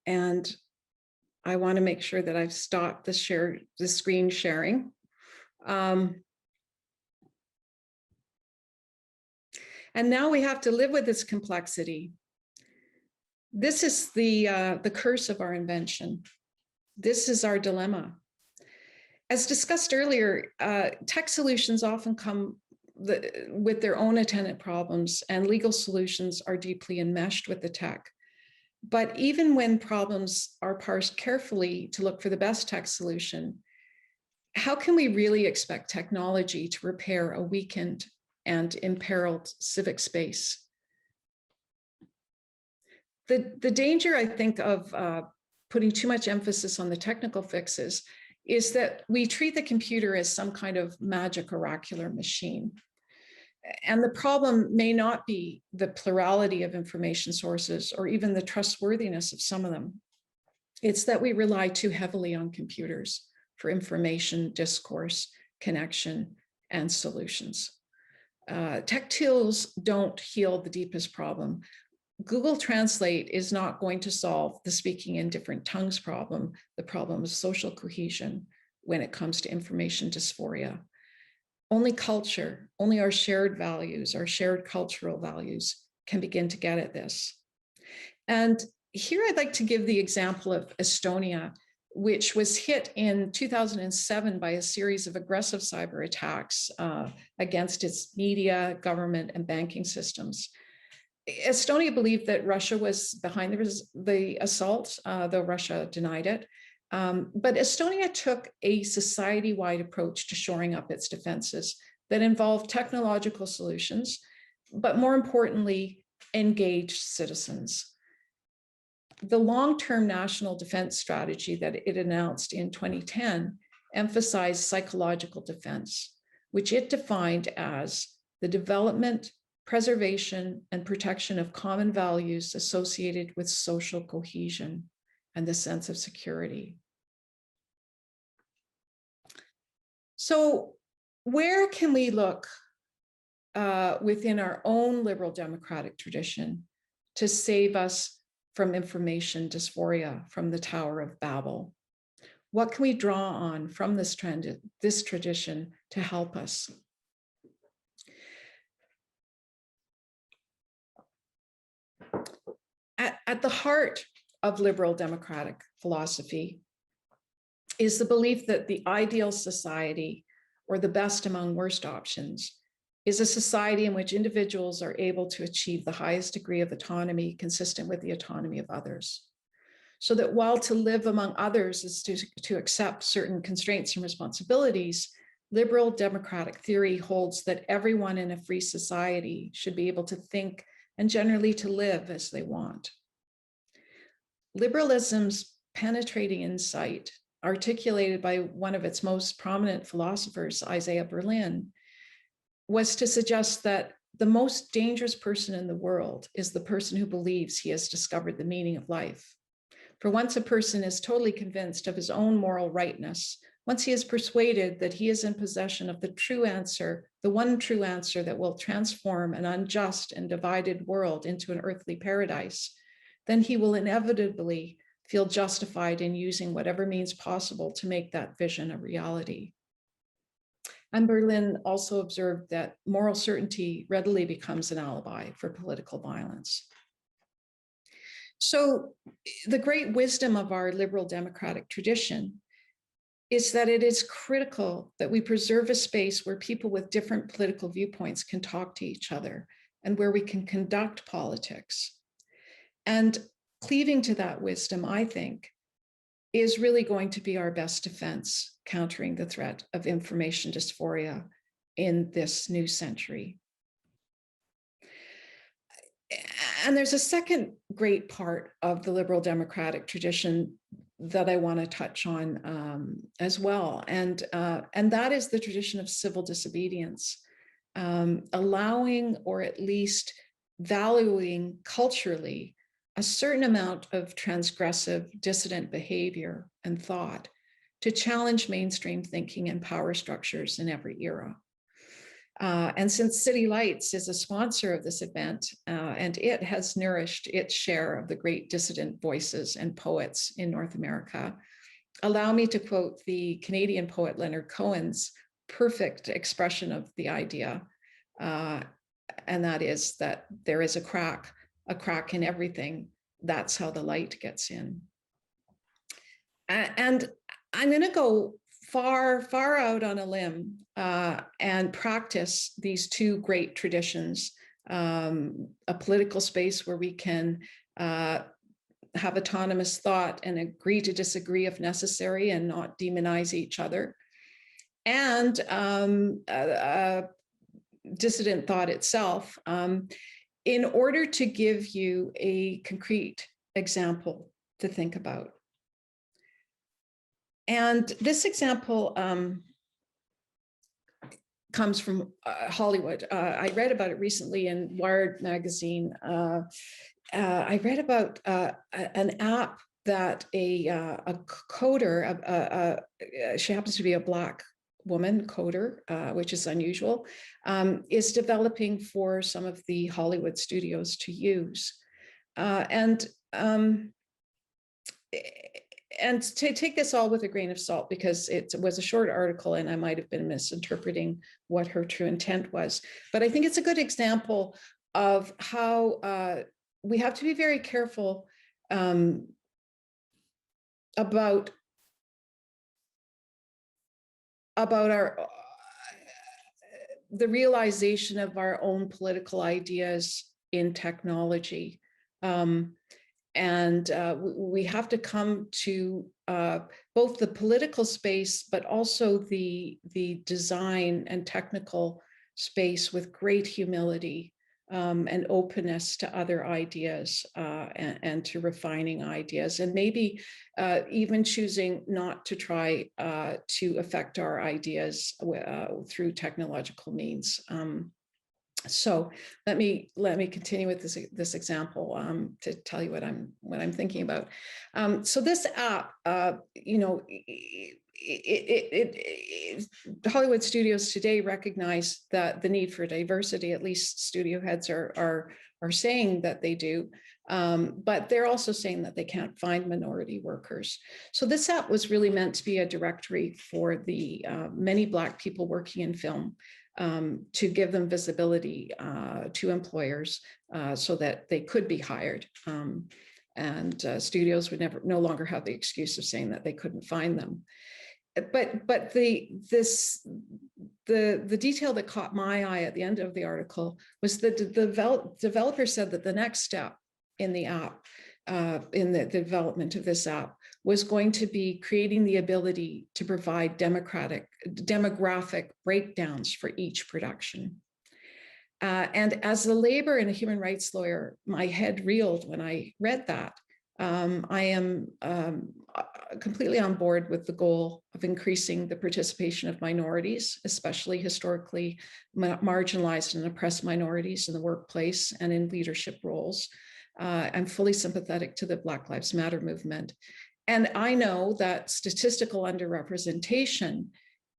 And I want to make sure that I've stopped the screen sharing. And now we have to live with this complexity. This is the curse of our invention. This is our dilemma. As discussed earlier, tech solutions often come with their own attendant problems, and legal solutions are deeply enmeshed with the tech. But even when problems are parsed carefully to look for the best tech solution, how can we really expect technology to repair a weakened and imperiled civic space? The danger, I think, of putting too much emphasis on the technical fixes is that we treat the computer as some kind of magic oracular machine. And the problem may not be the plurality of information sources or even the trustworthiness of some of them. It's that we rely too heavily on computers for information, discourse, connection, and solutions. Tech tools don't heal the deepest problem. Google Translate is not going to solve the speaking in different tongues problem, the problem of social cohesion when it comes to information dysphoria. Only culture, only our shared values, our shared cultural values can begin to get at this. And here I'd like to give the example of Estonia, which was hit in 2007 by a series of aggressive cyber attacks against its media, government, and banking systems. Estonia believed that Russia was behind the assault, though Russia denied it. But Estonia took a society-wide approach to shoring up its defenses that involved technological solutions, but more importantly, engaged citizens. The long-term national defense strategy that it announced in 2010 emphasized psychological defense, which it defined as the development, preservation, and protection of common values associated with social cohesion and the sense of security. So where can we look within our own liberal democratic tradition to save us from information dysphoria, from the Tower of Babel? What can we draw on from this tradition to help us? At the heart of liberal democratic philosophy is the belief that the ideal society, or the best among worst options, is a society in which individuals are able to achieve the highest degree of autonomy consistent with the autonomy of others. So that while to live among others is to accept certain constraints and responsibilities, liberal democratic theory holds that everyone in a free society should be able to think and generally to live as they want. Liberalism's penetrating insight, articulated by one of its most prominent philosophers, Isaiah Berlin, was to suggest that the most dangerous person in the world is the person who believes he has discovered the meaning of life. For once a person is totally convinced of his own moral rightness, once he is persuaded that he is in possession of the true answer, the one true answer that will transform an unjust and divided world into an earthly paradise, then he will inevitably feel justified in using whatever means possible to make that vision a reality. And Berlin also observed that moral certainty readily becomes an alibi for political violence. So the great wisdom of our liberal democratic tradition is that it is critical that we preserve a space where people with different political viewpoints can talk to each other and where we can conduct politics. And cleaving to that wisdom, I think, is really going to be our best defense, countering the threat of information dysphoria in this new century. And there's a second great part of the liberal democratic tradition that I want to touch on as well. And that is the tradition of civil disobedience, allowing or at least valuing culturally a certain amount of transgressive dissident behavior and thought to challenge mainstream thinking and power structures in every era. And since City Lights is a sponsor of this event, and it has nourished its share of the great dissident voices and poets in North America, allow me to quote the Canadian poet Leonard Cohen's perfect expression of the idea, and that is that there is a crack in everything. That's how the light gets in. And I'm going to go far out on a limb and practice these two great traditions, a political space where we can have autonomous thought and agree to disagree if necessary and not demonize each other, and dissident thought itself, in order to give you a concrete example to think about. And this example comes from Hollywood. I read about it recently in Wired magazine. I read about an app that a coder, she happens to be a Black woman coder, which is unusual, is developing for some of the Hollywood studios to use. And to take this all with a grain of salt, because it was a short article and I might have been misinterpreting what her true intent was. But I think it's a good example of how we have to be very careful about the realization of our own political ideas in technology. And we have to come to both the political space, but also the design and technical space with great humility and openness to other ideas and to refining ideas, and maybe even choosing not to try to affect our ideas through technological means. So let me continue with this example to tell you what I'm thinking about. So this app, Hollywood studios today recognize that the need for diversity. At least studio heads are saying that they do, but they're also saying that they can't find minority workers. So this app was really meant to be a directory for the many Black people working in film, to give them visibility to employers so that they could be hired. And studios would no longer have the excuse of saying that they couldn't find them. But the detail that caught my eye at the end of the article was that the developer said that the next step in the app, in the development of this app, was going to be creating the ability to provide demographic breakdowns for each production. And as a labor and a human rights lawyer, my head reeled when I read that. I am completely on board with the goal of increasing the participation of minorities, especially historically marginalized and oppressed minorities in the workplace and in leadership roles. I'm fully sympathetic to the Black Lives Matter movement. And I know that statistical underrepresentation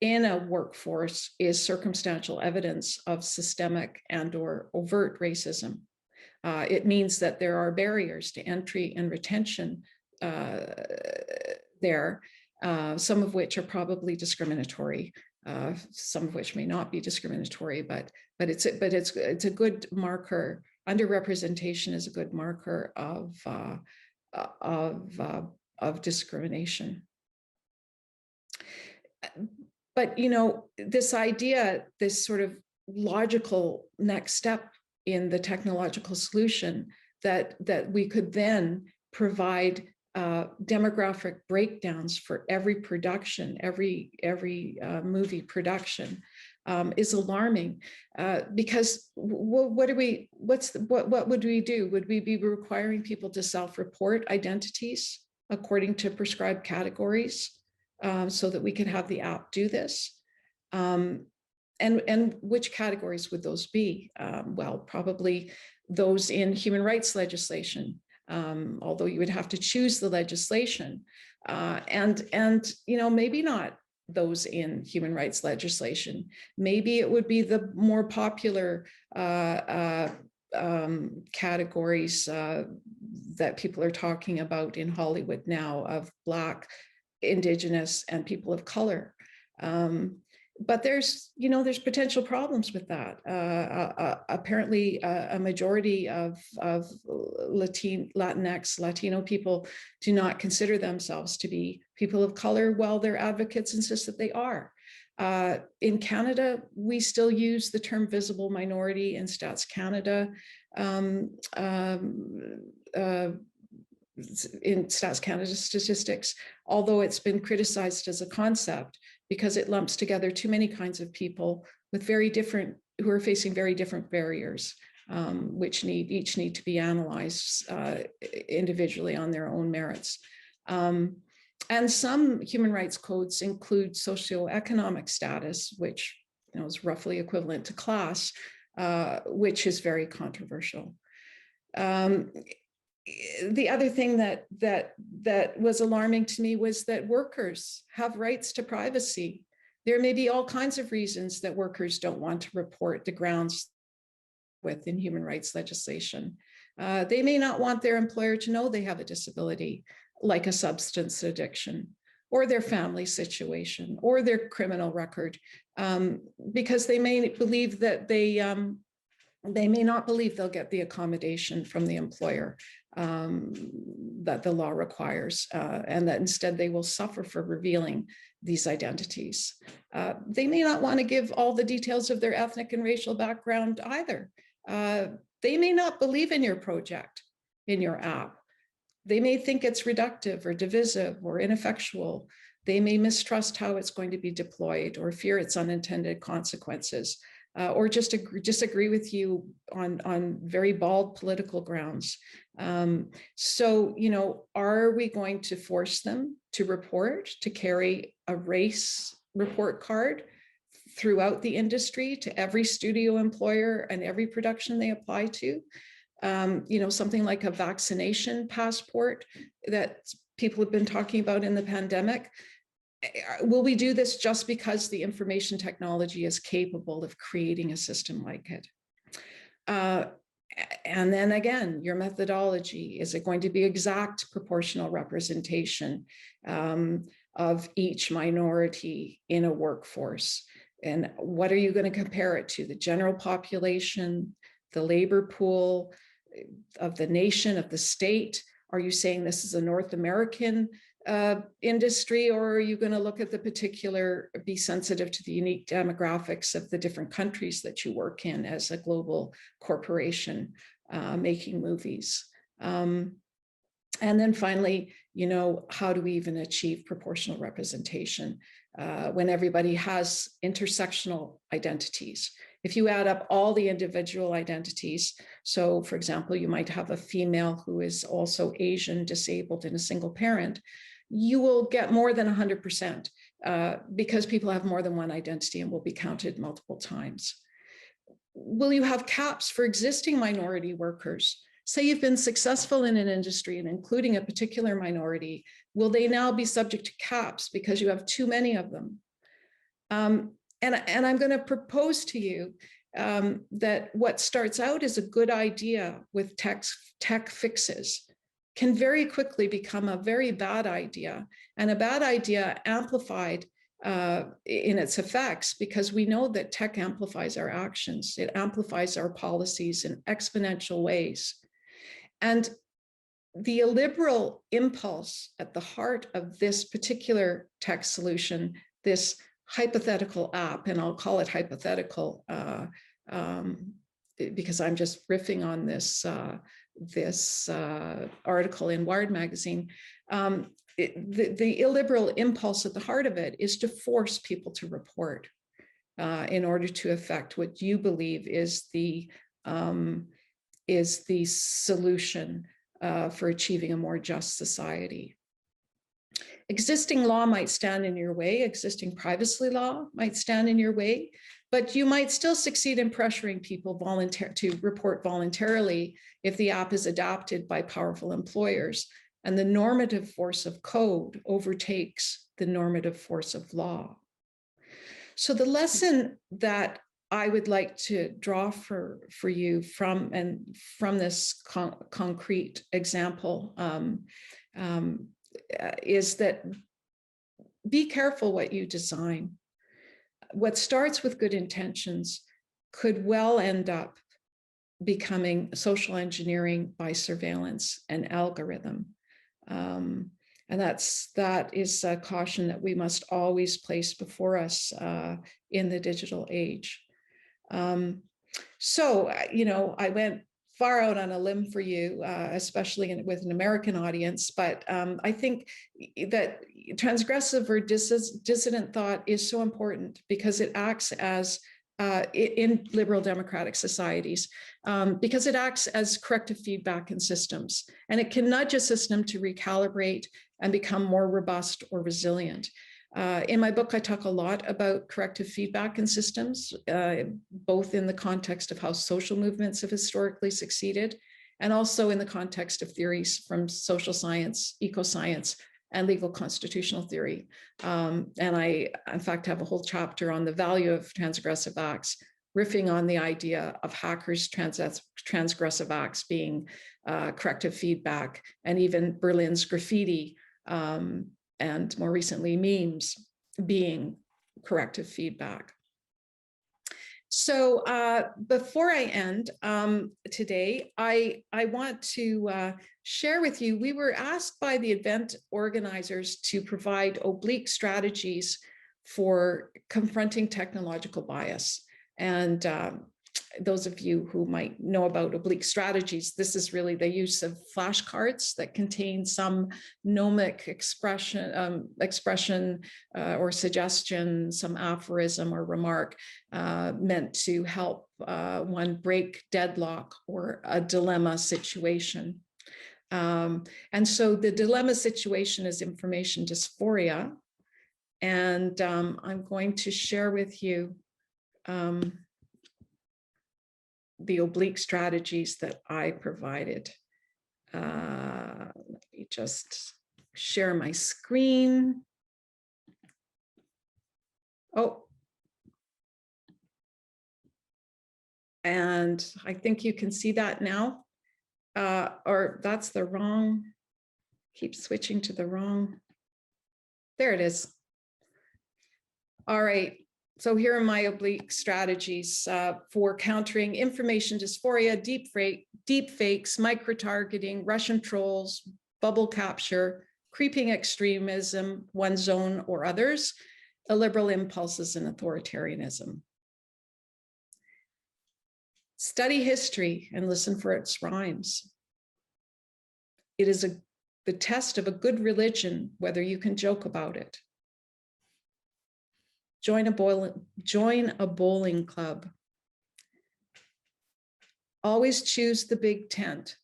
in a workforce is circumstantial evidence of systemic and/or overt racism. It means that there are barriers to entry and retention there, some of which are probably discriminatory, some of which may not be discriminatory, but it's a good marker. Underrepresentation is a good marker of discrimination. But this idea, this sort of logical next step in the technological solution, that we could then provide demographic breakdowns for every production, every movie production, is alarming, because what would we do? Would we be requiring people to self-report identities according to prescribed categories so that we could have the app do this? And which categories would those be? Well, probably those in human rights legislation, although you would have to choose the legislation, and maybe not those in human rights legislation. Maybe it would be the more popular categories that people are talking about in Hollywood now, of Black, Indigenous, and people of color. But there's potential problems with that. Apparently, a majority of Latinx, Latino people do not consider themselves to be people of color, while their advocates insist that they are. In Canada, we still use the term visible minority in Stats Canada. In Stats Canada statistics, although it's been criticized as a concept because it lumps together too many kinds of people with who are facing very different barriers, which each need to be analyzed individually on their own merits. And some human rights codes include socioeconomic status, which is roughly equivalent to class, which is very controversial. The other thing that was alarming to me was that workers have rights to privacy. There may be all kinds of reasons that workers don't want to report the grounds within human rights legislation. They may not want their employer to know they have a disability, like a substance addiction, or their family situation, or their criminal record, because they may believe that they may not believe they'll get the accommodation from the employer that the law requires, and that instead they will suffer for revealing these identities. They may not want to give all the details of their ethnic and racial background either. They may not believe in your project, in your app. They may think it's reductive or divisive or ineffectual. They may mistrust how it's going to be deployed or fear its unintended consequences. Or just disagree with you on very bald political grounds. So, are we going to force them to report, to carry a race report card throughout the industry to every studio employer and every production they apply to? Something like a vaccination passport that people have been talking about in the pandemic. Will we do this just because the information technology is capable of creating a system like it? And then again, your methodology, is it going to be exact proportional representation of each minority in a workforce? And what are you going to compare it to? The general population, the labor pool of the nation, of the state? Are you saying this is a North American industry, or are you going to look at the particular, be sensitive to the unique demographics of the different countries that you work in as a global corporation making movies? And then finally, how do we even achieve proportional representation when everybody has intersectional identities? If you add up all the individual identities, so for example, you might have a female who is also Asian, disabled, and a single parent, you will get more than 100% because people have more than one identity and will be counted multiple times. Will you have caps for existing minority workers? Say you've been successful in an industry and including a particular minority, will they now be subject to caps because you have too many of them? And I'm going to propose to you that what starts out as a good idea with tech fixes can very quickly become a very bad idea, and a bad idea amplified in its effects, because we know that tech amplifies our actions. It amplifies our policies in exponential ways. And the illiberal impulse at the heart of this particular tech solution, this hypothetical app, and I'll call it hypothetical because I'm just riffing on this article in Wired magazine. The illiberal impulse at the heart of it is to force people to report in order to affect what you believe is the solution for achieving a more just society. Existing law might stand in your way, existing privacy law might stand in your way, but you might still succeed in pressuring people to report voluntarily if the app is adopted by powerful employers and the normative force of code overtakes the normative force of law. So the lesson that I would like to draw for you from this concrete example is that be careful what you design. what starts with good intentions could well end up becoming social engineering by surveillance and algorithm. And that is a caution that we must always place before us in the digital age. So, I went far out on a limb for you, especially with an American audience, but I think that transgressive or dissident thought is so important because it acts as in liberal democratic societies, because it acts as corrective feedback in systems, and it can nudge a system to recalibrate and become more robust or resilient. In my book, I talk a lot about corrective feedback in systems, both in the context of how social movements have historically succeeded, and also in the context of theories from social science, eco-science, and legal constitutional theory. And I, in fact, have a whole chapter on the value of transgressive acts, riffing on the idea of hackers' transgressive acts being corrective feedback, and even Berlin's graffiti, and more recently memes being corrective feedback. So before I end today, I want to share with you, we were asked by the event organizers to provide oblique strategies for confronting technological bias. And those of you who might know about oblique strategies, this is really the use of flashcards that contain some gnomic expression or suggestion, some aphorism or remark meant to help one break deadlock or a dilemma situation. And so the dilemma situation is information dysphoria. And I'm going to share with you the oblique strategies that I provided. Let me just share my screen. Oh, and I think you can see that now, or that's the wrong, keep switching to the wrong. There it is. All right. So here are my oblique strategies for countering information dysphoria, deep fakes, micro-targeting, Russian trolls, bubble capture, creeping extremism, one zone or others, illiberal impulses, and authoritarianism. Study history and listen for its rhymes. It is the test of a good religion, whether you can joke about it. Join a bowling club. Always choose the big tent.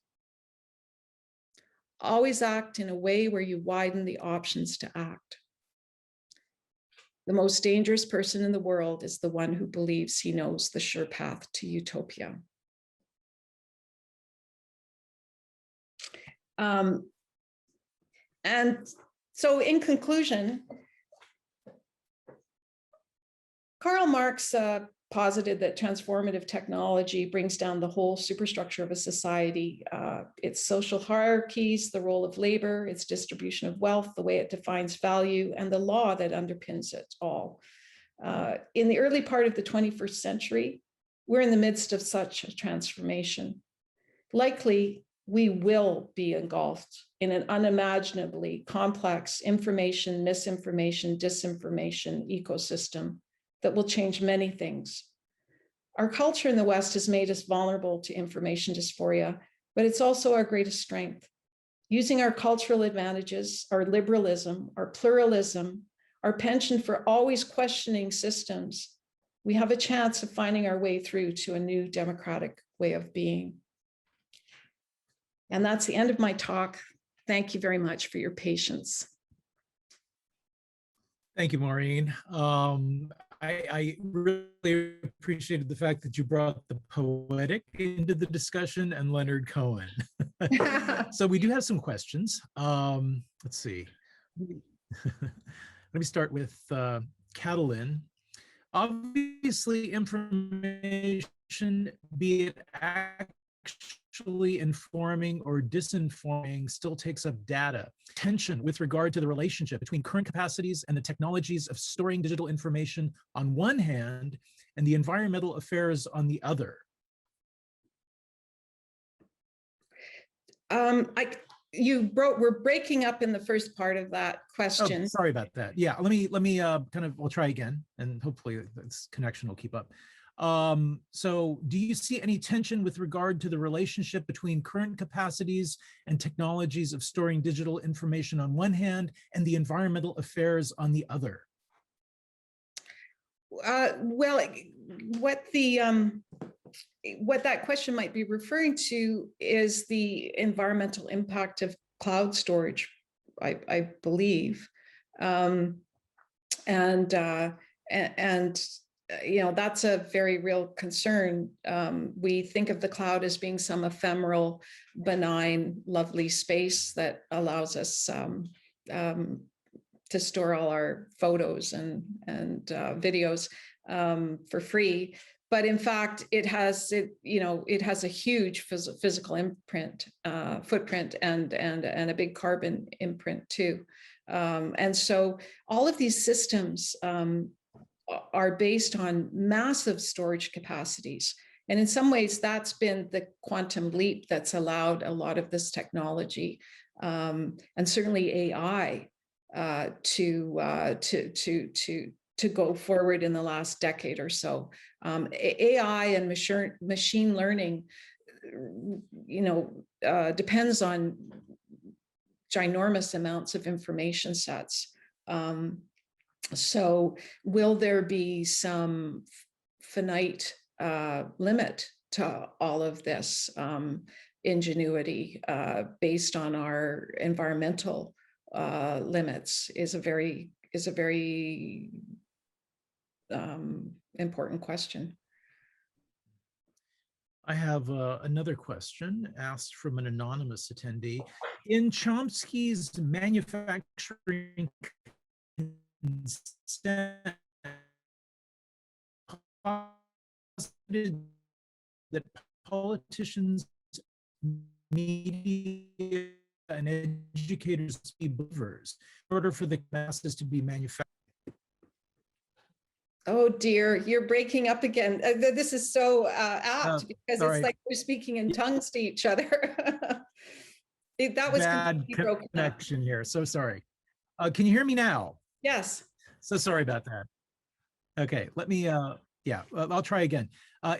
Always act in a way where you widen the options to act. The most dangerous person in the world is the one who believes he knows the sure path to utopia. And so in conclusion, Karl Marx posited that transformative technology brings down the whole superstructure of a society, its social hierarchies, the role of labor, its distribution of wealth, the way it defines value, and the law that underpins it all. In the early part of the 21st century, we're in the midst of such a transformation. Likely, we will be engulfed in an unimaginably complex information, misinformation, disinformation ecosystem that will change many things. Our culture in the West has made us vulnerable to information dysphoria, but it's also our greatest strength. Using our cultural advantages, our liberalism, our pluralism, our penchant for always questioning systems, we have a chance of finding our way through to a new democratic way of being. And that's the end of my talk. Thank you very much for your patience. Thank you, Maureen. I really appreciated the fact that you brought the poetic into the discussion and Leonard Cohen. So we do have some questions. Let's see. Let me start with Catalin. Obviously, information, be it actually informing or disinforming still takes up data. Tension with regard to the relationship between current capacities and the technologies of storing digital information on one hand and the environmental affairs on the other. We're breaking up in the first part of that question. Oh, sorry about that. Yeah, let me we'll try again, and hopefully this connection will keep up. So do you see any tension with regard to the relationship between current capacities and technologies of storing digital information on one hand and the environmental affairs on the other? Well, what that question might be referring to is the environmental impact of cloud storage, I believe. That's a very real concern. We think of the cloud as being some ephemeral, benign, lovely space that allows us to store all our photos and videos for free. But in fact, it has a huge physical footprint and a big carbon imprint too. And so all of these systems are based on massive storage capacities. And in some ways, that's been the quantum leap that's allowed a lot of this technology, and certainly AI, to go forward in the last decade or so. AI and machine learning, depends on ginormous amounts of information sets. So will there be some finite limit to all of this ingenuity based on our environmental limits is a very important question. I have another question asked from an anonymous attendee. In Chomsky's manufacturing consent, posited that politicians, media, and educators be believers in order for the masses to be manufactured. Oh dear, you're breaking up again. This is so apt because sorry. It's like we're speaking in tongues to each other. That was bad connection here. So sorry. Can you hear me now? Yes. So sorry about that. Okay, let me, I'll try again.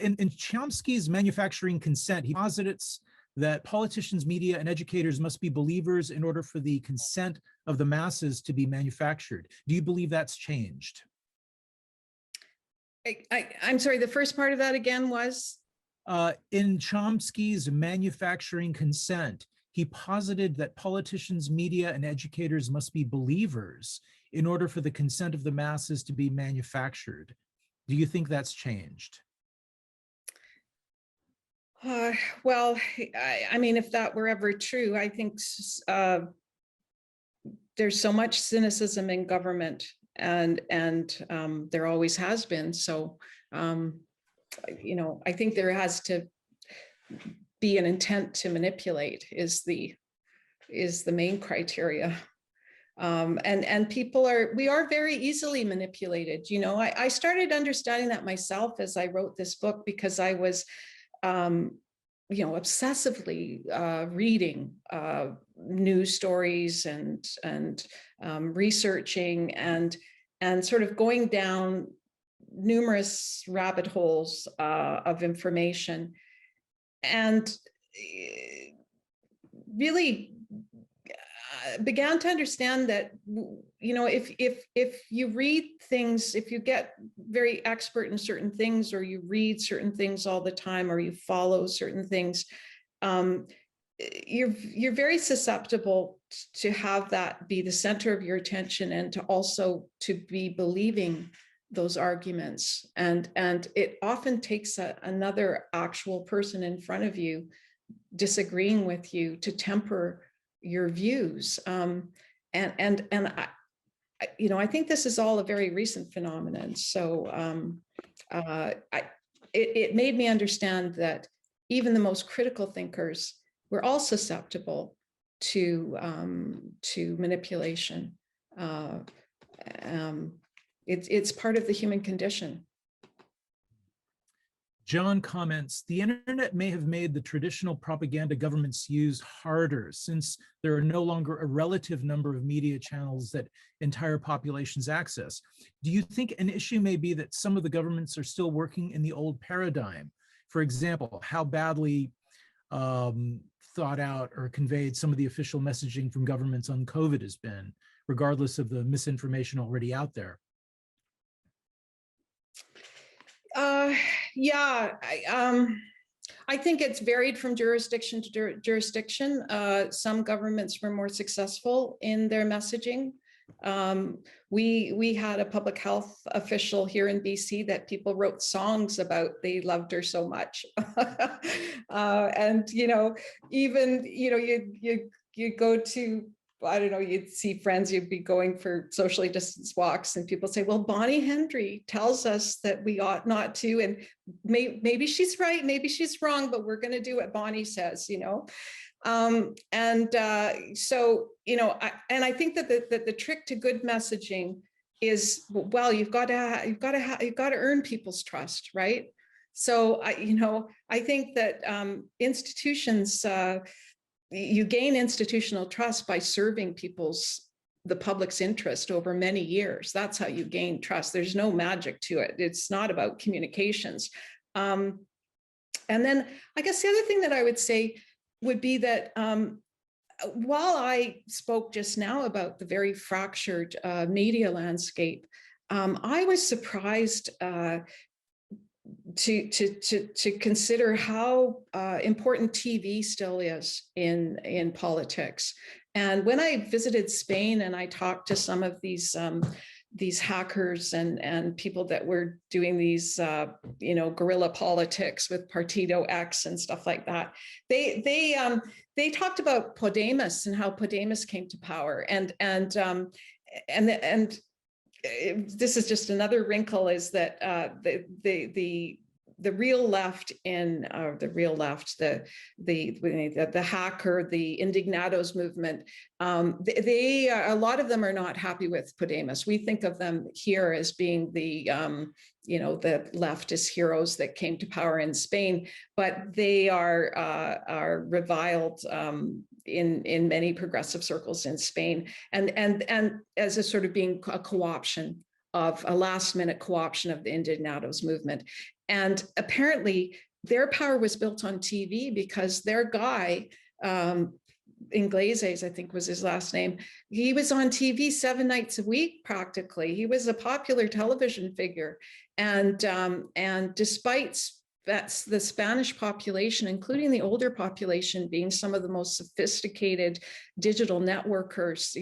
In Chomsky's manufacturing consent, he posits that politicians, media, and educators must be believers in order for the consent of the masses to be manufactured. Do you believe that's changed? I'm sorry, the first part of that again was? In Chomsky's manufacturing consent, he posited that politicians, media, and educators must be believers in order for the consent of the masses to be manufactured. Do you think that's changed? Well, I mean, if that were ever true, I think there's so much cynicism in government, and there always has been. So, I think there has to be an intent to manipulate is the main criteria. And we are very easily manipulated. I started understanding that myself as I wrote this book, because I was, obsessively reading news stories and researching and sort of going down numerous rabbit holes of information, and really began to understand that, if you read things, if you get very expert in certain things, or you read certain things all the time, or you follow certain things, you're very susceptible to have that be the center of your attention, and to also to be believing those arguments. And it often takes another actual person in front of you disagreeing with you to temper your views. I think this is all a very recent phenomenon. So it made me understand that even the most critical thinkers, we're all susceptible to manipulation. It's part of the human condition. John comments, the internet may have made the traditional propaganda governments use harder, since there are no longer a relative number of media channels that entire populations access. Do you think an issue may be that some of the governments are still working in the old paradigm? For example, how badly thought out or conveyed some of the official messaging from governments on COVID has been, regardless of the misinformation already out there? Yeah, I think it's varied from jurisdiction to jurisdiction. Some governments were more successful in their messaging. We had a public health official here in BC that people wrote songs about. They loved her so much. And, even, you go to, I don't know, you'd see friends, you'd be going for socially distanced walks and people say, well, Bonnie Hendry tells us that we ought not to, and maybe she's right, maybe she's wrong, but we're going to do what Bonnie says, So, I think that the trick to good messaging is, well, you've got to earn people's trust, right? So, I think that institutions, you gain institutional trust by serving the public's interest over many years. That's how you gain trust. There's no magic to it. It's not about communications. And then I guess the other thing that I would say would be that while I spoke just now about the very fractured media landscape, I was surprised to consider how important TV still is in politics. And when I visited Spain and I talked to some of these hackers and people that were doing these guerrilla politics with Partido X and stuff like that, they talked about Podemos and how Podemos came to power, and this is just another wrinkle, is that the real left in the hacker, the Indignados movement, a lot of them are not happy with Podemos. We think of them here as being the leftist heroes that came to power in Spain, but they are reviled in many progressive circles in Spain, and as a sort of being a co-option of a last-minute co-option of the Indignados movement. And apparently their power was built on TV because their guy, Ingleses, I think was his last name, he was on TV 7 nights a week practically. He was a popular television figure. And despite the Spanish population, including the older population, being some of the most sophisticated digital networkers,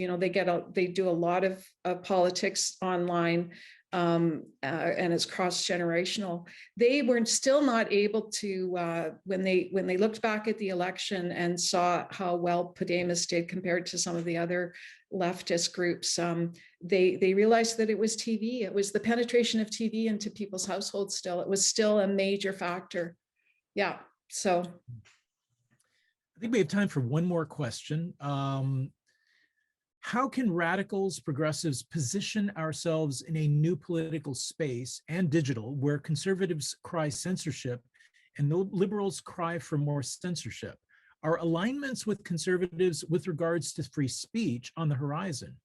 they do a lot of politics online, and it's cross-generational. They were still not able to, when they looked back at the election and saw how well Podemos did compared to some of the other leftist groups, they realized that it was TV. It was the penetration of TV into people's households still. It was still a major factor. Yeah, so. I think we have time for one more question. How can radicals, progressives position ourselves in a new political space and digital where conservatives cry censorship and the liberals cry for more censorship? Are alignments with conservatives with regards to free speech on the horizon?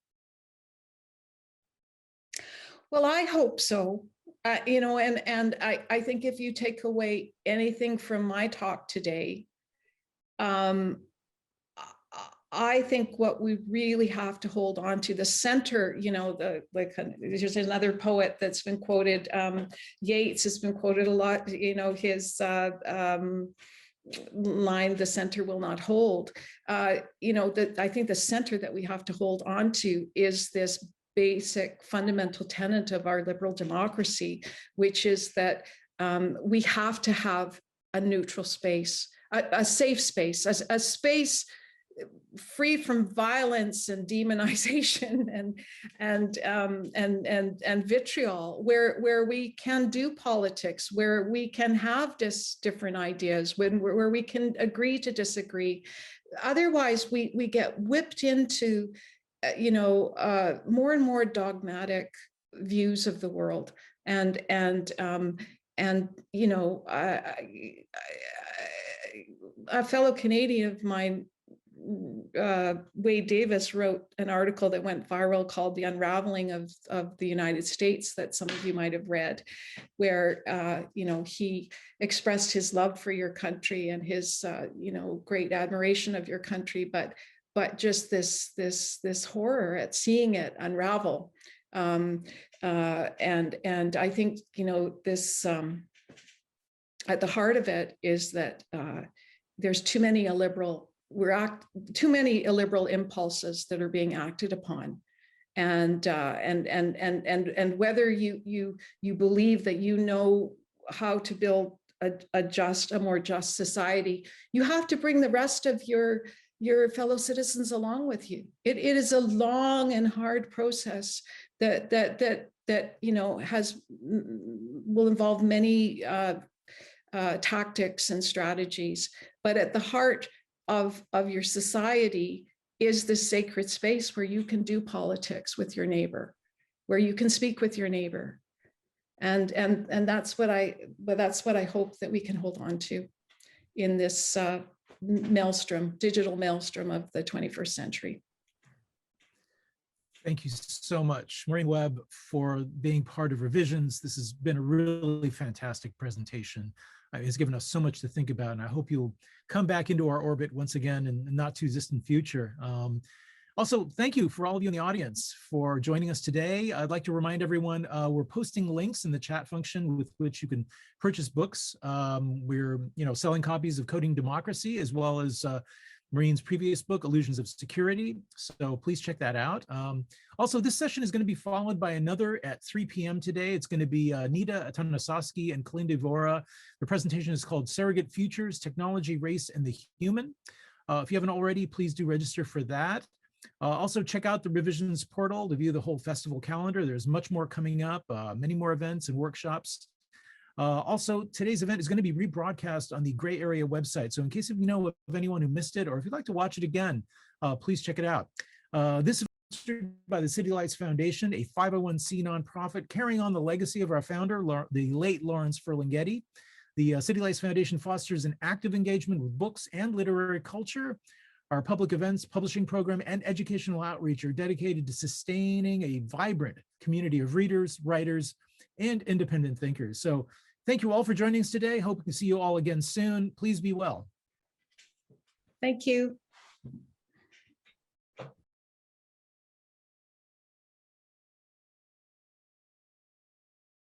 Well, I hope so. And I think if you take away anything from my talk today, I think what we really have to hold on to, the center, there's another poet that's been quoted, Yeats has been quoted a lot, his line, the center will not hold. I think the center that we have to hold on to is this basic fundamental tenet of our liberal democracy, which is that we have to have a neutral space, a safe space, a space free from violence and demonization and vitriol, where we can do politics, where we can have different ideas, where we can agree to disagree. Otherwise, we get whipped into more and more dogmatic views of the world, and a fellow Canadian of mine, Wade Davis, wrote an article that went viral called "The Unraveling of the United States" that some of you might have read, where he expressed his love for your country and his great admiration of your country, but just this horror at seeing it unravel. And I think this at the heart of it is that there's too many illiberal impulses that are being acted upon, and whether you believe that you know how to build a more just society, you have to bring the rest of your fellow citizens along with you. It is a long and hard process that will involve many tactics and strategies, but at the heart of your society is this sacred space where you can do politics with your neighbor, where you can speak with your neighbor, and that's what I hope that we can hold on to in this digital maelstrom of the 21st century. Thank you so much, Maureen Webb, for being part of Revisions. This has been a really fantastic presentation. It's given us so much to think about, and I hope you'll come back into our orbit once again in the not too distant future. Also, thank you for all of you in the audience for joining us today. I'd like to remind everyone we're posting links in the chat function with which you can purchase books. We're selling copies of Coding Democracy, as well as Maureen's previous book, Illusions of Security. So please check that out. Also, this session is going to be followed by another at 3 p.m. today. It's going to be Nita Atanasowski and Colleen Devora. The presentation is called Surrogate Futures, Technology, Race, and the Human. If you haven't already, please do register for that. Also, check out the Revisions portal to view the whole festival calendar. There's much more coming up, many more events and workshops. Also, today's event is going to be rebroadcast on the Gray Area website. So in case you know of anyone who missed it, or if you'd like to watch it again, please check it out. This is sponsored by the City Lights Foundation, a 501c nonprofit carrying on the legacy of our founder, the late Lawrence Ferlinghetti. The City Lights Foundation fosters an active engagement with books and literary culture. Our public events, publishing program, and educational outreach are dedicated to sustaining a vibrant community of readers, writers, and independent thinkers. So thank you all for joining us today. Hope to see you all again soon. Please be well. Thank you.